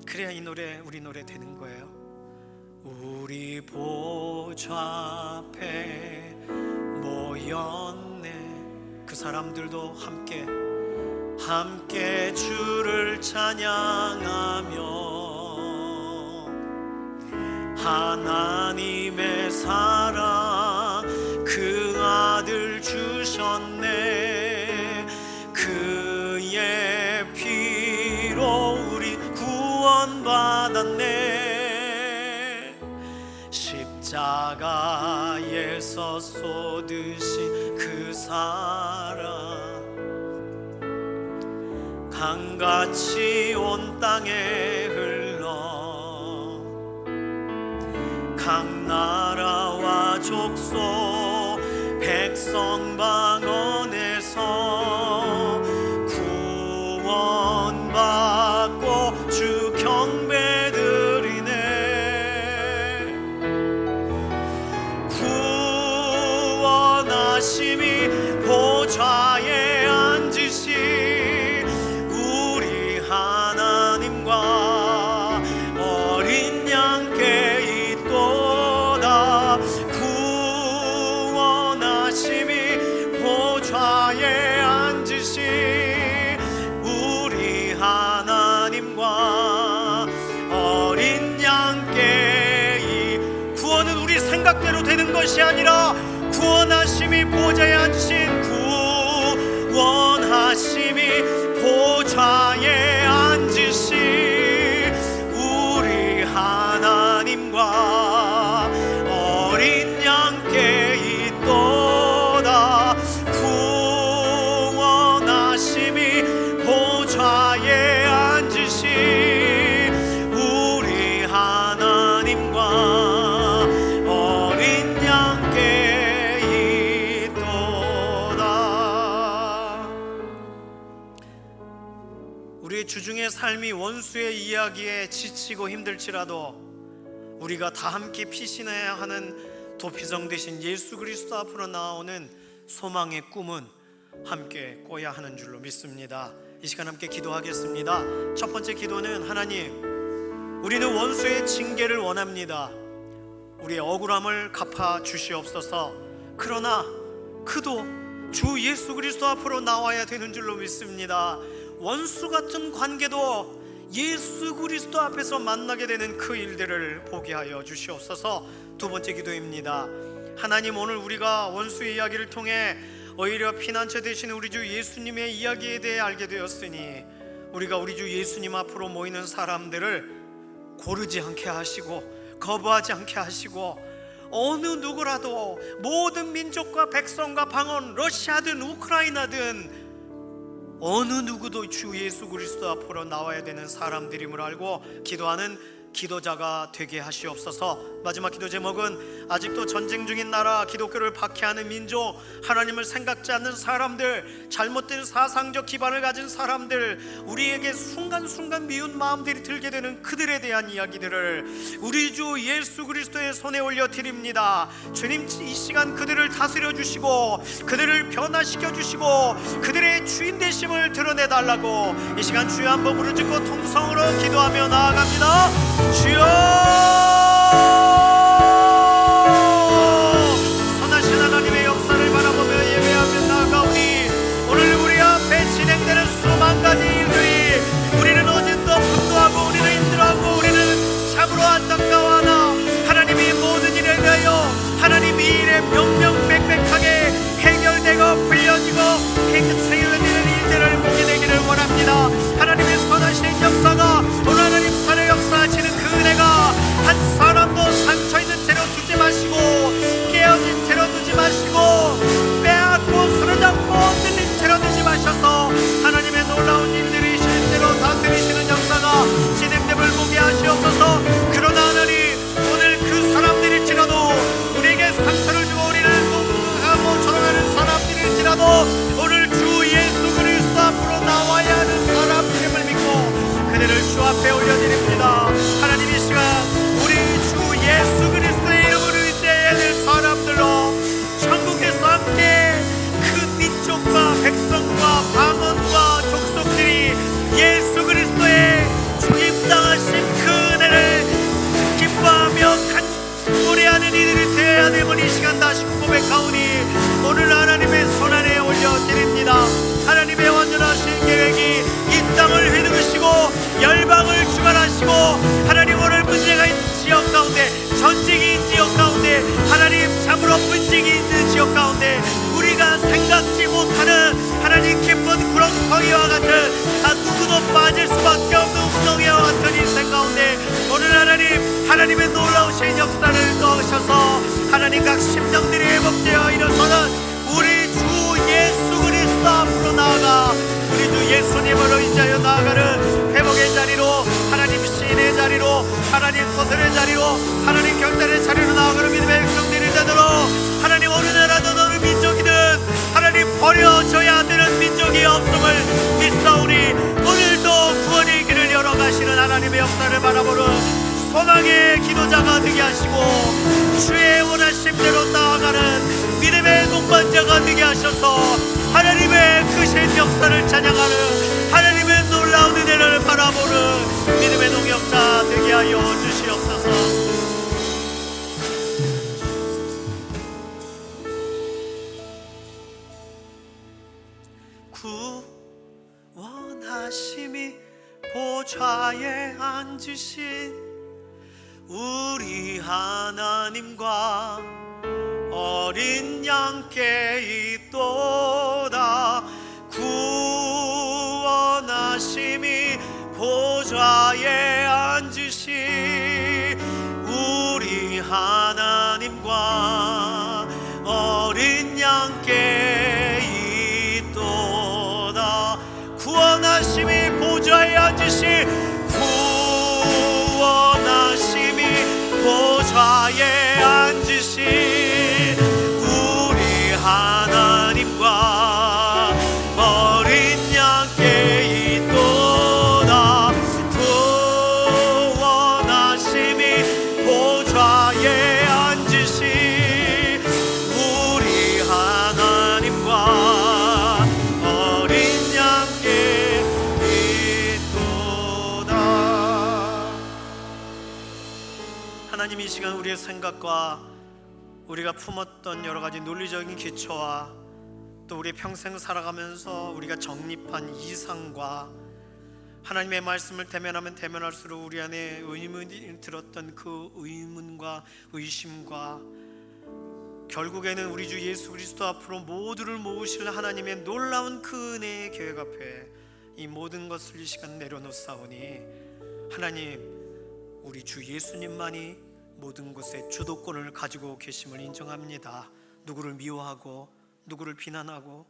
그래야 이 노래 우리 노래 되는 거예요. 우리 보좌 앞에 모였네. 그 사람들도 함께 주를 찬양하며 하나님의 사랑 그 아들 주셨네. 그의 피로 우리 구원받았네. 십자가에서 쏟으신 그 사랑 강같이 온 땅에 흘러 각 나라와 족속 백성 방언에서 구원받고 주 경배드리네. 구원하심이 보좌에 앉으신 우리 하나님과 어린 양께 있도다. 구원하심이 보좌에 앉으신 우리 하나님과 어린 양께 구원은 우리 생각대로 되는 것이 아니라 구원하심이 보좌에 앉으신 구원하심이 보좌에 앉으신 우리 하나님과 어린 양께 있도다. 구원하심이 보좌에 앉으신 우리 하나님과 어린 양께 있도다. 우리의 주중의 삶이 원수의 이야기에 지치고 힘들지라도 우리가 다 함께 피신해야 하는 도피성 되신 예수 그리스도 앞으로 나오는 소망의 꿈은 함께 꿔야 하는 줄로 믿습니다. 이 시간 함께 기도하겠습니다. 첫 번째 기도는 하나님, 우리는 원수의 징계를 원합니다. 우리의 억울함을 갚아 주시옵소서. 그러나 그도 주 예수 그리스도 앞으로 나와야 되는 줄로 믿습니다. 원수 같은 관계도 예수 그리스도 앞에서 만나게 되는 그 일들을 보게 하여 주시옵소서. 두 번째 기도입니다. 하나님, 오늘 우리가 원수의 이야기를 통해 오히려 피난처 되시는 우리 주 예수님의 이야기에 대해 알게 되었으니 우리가 우리 주 예수님 앞으로 모이는 사람들을 고르지 않게 하시고 거부하지 않게 하시고 어느 누구라도 모든 민족과 백성과 방언, 러시아든 우크라이나든 어느 누구도 주 예수 그리스도 앞으로 나와야 되는 사람들임을 알고 기도하는 기도자가 되게 하시옵소서. 마지막 기도 제목은 아직도 전쟁 중인 나라, 기독교를 박해하는 민족, 하나님을 생각지 않는 사람들, 잘못된 사상적 기반을 가진 사람들, 우리에게 순간순간 미운 마음들이 들게 되는 그들에 대한 이야기들을 우리 주 예수 그리스도의 손에 올려드립니다. 주님, 이 시간 그들을 다스려 주시고 그들을 변화시켜 주시고 그들의 주인 되심을 드러내달라고 이 시간 주여 한번 부르짖고 통성으로 기도하며 나아갑니다. 주여, 선하신 하나님의 역사를 바라보며 예배하며 나아가오니 오늘 우리 앞에 진행되는 수만 가지 일들이 우리는 어딘도 분노하고 우리는 힘들어하고 우리는 참 할지라도 오늘 주 예수 그리스도 앞으로 나와야 하는 사람임을 믿고 그들을 주 앞에 올려드립니다. 하나님 이 시간 우리 주 예수 그리스도의 이름으로 의지해야 될 사람들로 천국에서 함께 그 민족과 백성과 방언과 족속들이 예수 그리스도의 죽임당하신 그 은혜를 기뻐하며 노래하는 이들이 되어야 됨을 이 시간 다시 고백하오니 오늘 하나님의 손안에 올려드립니다. 하나님의 완전하신 계획이 이 땅을 휘두르시고 열방을 주관하시고 하나님 오늘 문제가 있는 지역 가운데 전쟁이 있는 지역 가운데 하나님 참으로 분쟁이 있는 지역 가운데 우리가 생각지 못하는 하나님 깊은 구렁텅이와 같은 누구도 빠질 수밖에 없는 구덩이와 같은 인생 가운데 오늘 하나님의 놀라우신 역사를 넣으셔서 하나님 각 심령들이 회복되어 일어서는 우리 주 예수 그리스도 앞으로 나아가 우리 주 예수님을 의지하여 나아가는 회복의 자리로 하나님 시인의 자리로 하나님 소설의 자리로 하나님 결단의 자리로 나아가는 믿음의 백성들이 되도록 하나님 어느 나라든 어느 민족이든 하나님 버려져야 되는 민족이 없음을 믿사오니 오늘도 구원의 길을 열어가시는 하나님의 역사를 바라보는 소망의 기도자가 되게 하시고 주의 원하심대로 나아가는 믿음의 동반자가 되게 하셔서 하나님의 크신 역사를 찬양하는 하나님의 놀라운 은혜를 바라보는 믿음의 동역자 되게 하여 주시옵소서. 구원하심이 보좌에 앉으신 우리 하나님과 어린 양께 있도다. 구원하심이 보좌에 앉으신 우리 하나님과 어린 양께 있도다. 구원하심이 보좌에 앉으신 구원하심이 보좌에 앉으신 우리 하나님과 어린 양께 있도다. 구원하심이 보좌에 앉으신 우리 하나님과 어린 양께 있도다. 하나님 이 시간 우리의 생각과 우리가 품었던 여러 가지 논리적인 기초와 또 우리 평생 살아가면서 우리가 정립한 이상과 하나님의 말씀을 대면하면 대면할수록 우리 안에 의문이 들었던 그 의문과 의심과 결국에는 우리 주 예수 그리스도 앞으로 모두를 모으실 하나님의 놀라운 그 은혜의 계획 앞에 이 모든 것을 이 시간 내려놓사오니 하나님 우리 주 예수님만이 모든 것의 주도권을 가지고 계심을 인정합니다. 누구를 미워하고 누구를 비난하고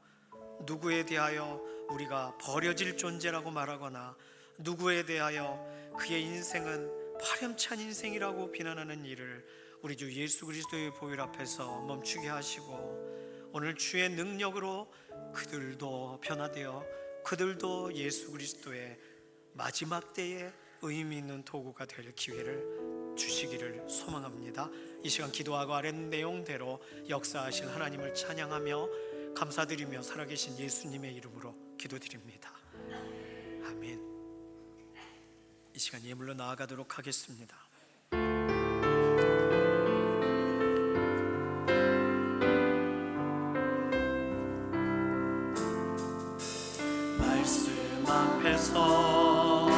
누구에 대하여 우리가 버려질 존재라고 말하거나 누구에 대하여 그의 인생은 파렴치한 인생이라고 비난하는 일을 우리 주 예수 그리스도의 보혈 앞에서 멈추게 하시고 오늘 주의 능력으로 그들도 변화되어 그들도 예수 그리스도의 마지막 때에 의미 있는 도구가 될 기회를 주시기를 소망합니다. 이 시간 기도하고 아뢰는 내용대로 역사하실 하나님을 찬양하며 감사드리며 살아계신 예수님의 이름으로 기도드립니다. 아멘. 이 시간 예물로 나아가도록 하겠습니다. 말씀 앞에서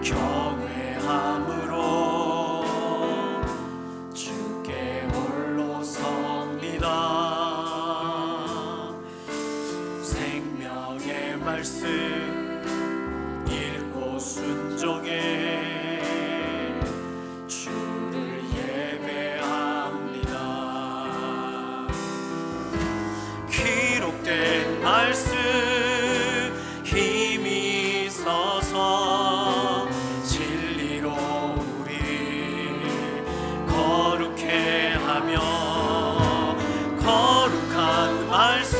경외함으로 주께 홀로 섭니다. 생명의 말씀 읽고 순종해 주를 예배합니다. 기록된 말씀 힘이 있어서 진리로 우리 거룩해 하며 거룩한 말씀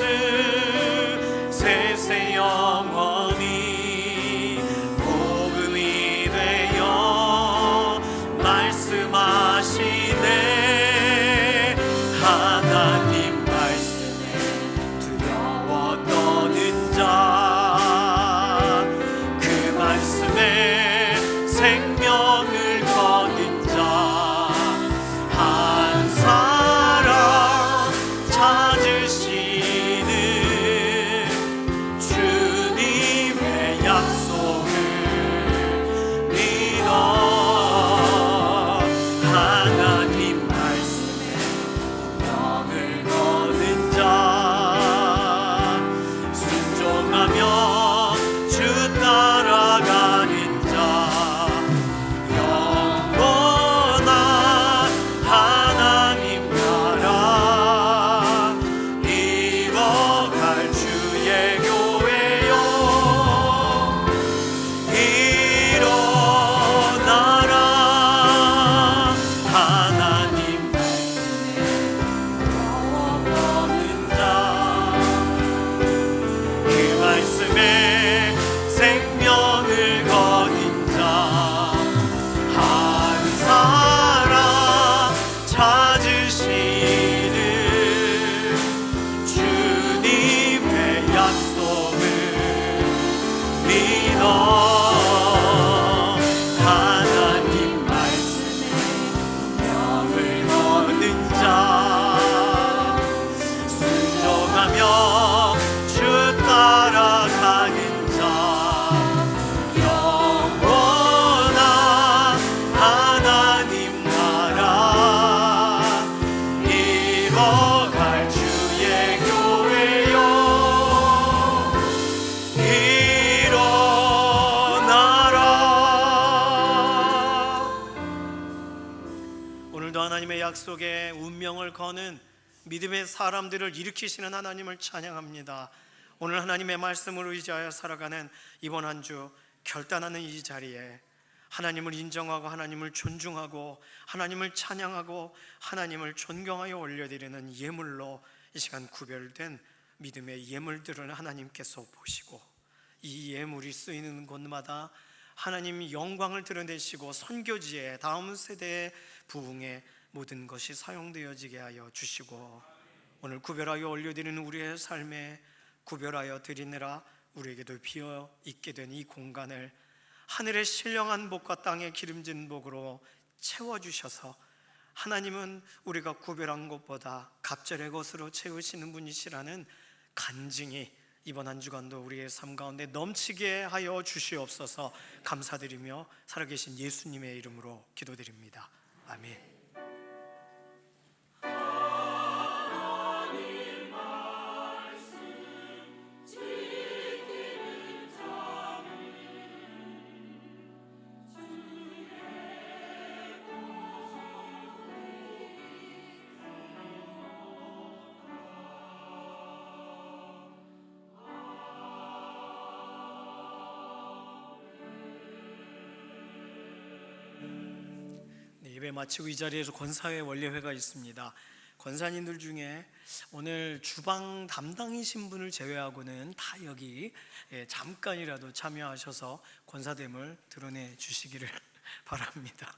속에 운명을 거는 믿음의 사람들을 일으키시는 하나님을 찬양합니다. 오늘 하나님의 말씀을 의지하여 살아가는 이번 한 주 결단하는 이 자리에 하나님을 인정하고 하나님을 존중하고 하나님을 찬양하고 하나님을 존경하여 올려드리는 예물로 이 시간 구별된 믿음의 예물들을 하나님께서 보시고 이 예물이 쓰이는 곳마다 하나님 영광을 드러내시고 선교지에 다음 세대의 부흥에 모든 것이 사용되어지게 하여 주시고 오늘 구별하여 올려드리는 우리의 삶에 구별하여 드리느라 우리에게도 비어 있게 된 이 공간을 하늘의 신령한 복과 땅의 기름진 복으로 채워주셔서 하나님은 우리가 구별한 것보다 갑절의 것으로 채우시는 분이시라는 간증이 이번 한 주간도 우리의 삶 가운데 넘치게 하여 주시옵소서. 감사드리며 살아계신 예수님의 이름으로 기도드립니다. 아멘. 예배 마치고 이 자리에서 권사회 원례회가 있습니다. 권사님들 중에 오늘 주방 담당이신 분을 제외하고는 다 여기 잠깐이라도 참여하셔서 권사됨을 드러내 주시기를 바랍니다.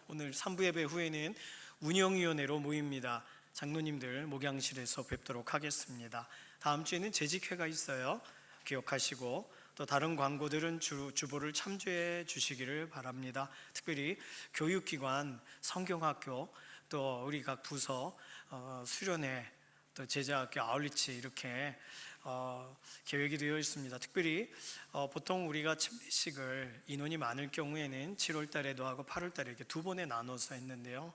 오늘 3부 예배 후에는 운영위원회로 모입니다. 장로님들 목양실에서 뵙도록 하겠습니다. 다음 주에는 재직회가 있어요. 기억하시고 또 다른 광고들은 주보를 참조해 주시기를 바랍니다. 특별히 교육기관, 성경학교, 또 우리 각 부서 수련회, 또 제자학교 아울리치 이렇게 계획이 되어 있습니다. 특별히 보통 우리가 침례식을 인원이 많을 경우에는 7월 달에도 하고 8월 달에 이렇게 두 번에 나눠서 했는데요.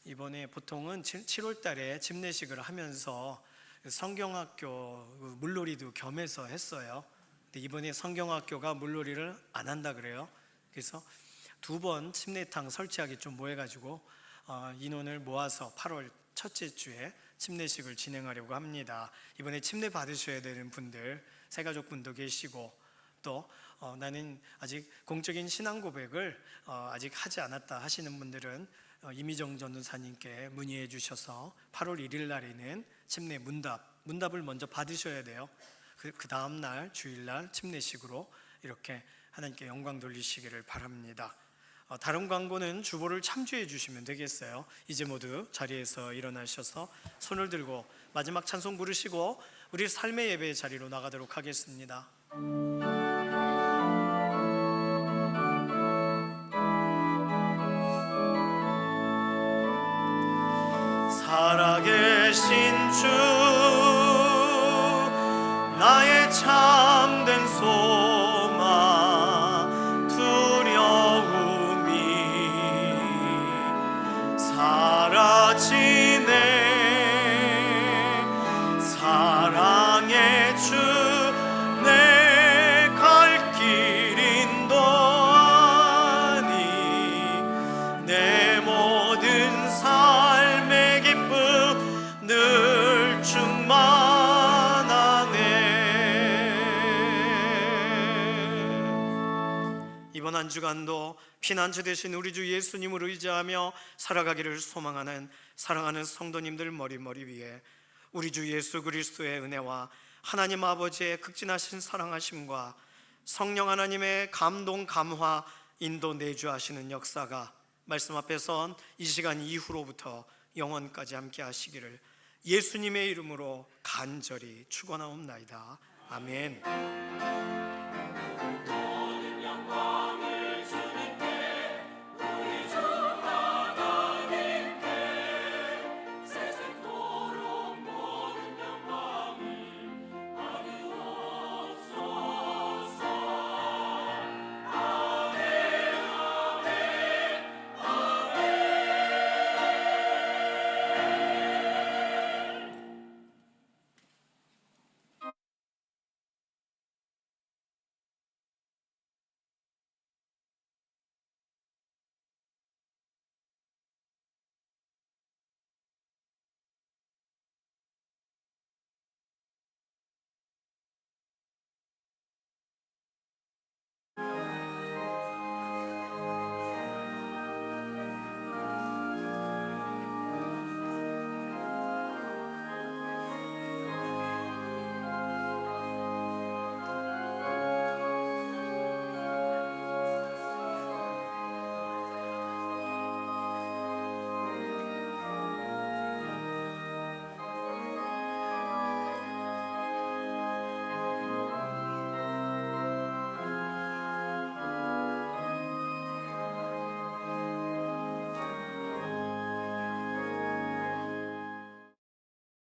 이번에 보통은 7월 달에 침례식을 하면서 성경학교 물놀이도 겸해서 했어요. 근데 이번에 성경학교가 물놀이를 안 한다 그래요. 그래서 두 번 침례탕 설치하기 좀 뭐해가지고 인원을 모아서 8월 첫째 주에 침례식을 진행하려고 합니다. 이번에 침례 받으셔야 되는 분들, 새가족분도 계시고 또 나는 아직 공적인 신앙 고백을 아직 하지 않았다 하시는 분들은 이미정 전도사님께 문의해 주셔서 8월 1일 날에는 침례 문답을 먼저 받으셔야 돼요. 그 다음 날 주일날 침례식으로 이렇게 하나님께 영광 돌리시기를 바랍니다. 다른 광고는 주보를 참조해 주시면 되겠어요. 이제 모두 자리에서 일어나셔서 손을 들고 마지막 찬송 부르시고 우리 삶의 예배의 자리로 나가도록 하겠습니다. 살아계신 주 나의 참된 소망 두려움이 사라지네. 사랑의 주 내 갈 길 인도하니 내 모든 삶의 기쁨 늘 충만하네. 이번 한 주간도 피난처 되신 우리 주 예수님을 의지하며 살아가기를 소망하는 사랑하는 성도님들 머리 위에 우리 주 예수 그리스도의 은혜와 하나님 아버지의 극진하신 사랑하심과 성령 하나님의 감동 감화 인도 내주하시는 역사가 말씀 앞에 선 이 시간 이후로부터 영원까지 함께 하시기를 예수님의 이름으로 간절히 축원하옵나이다. 아멘.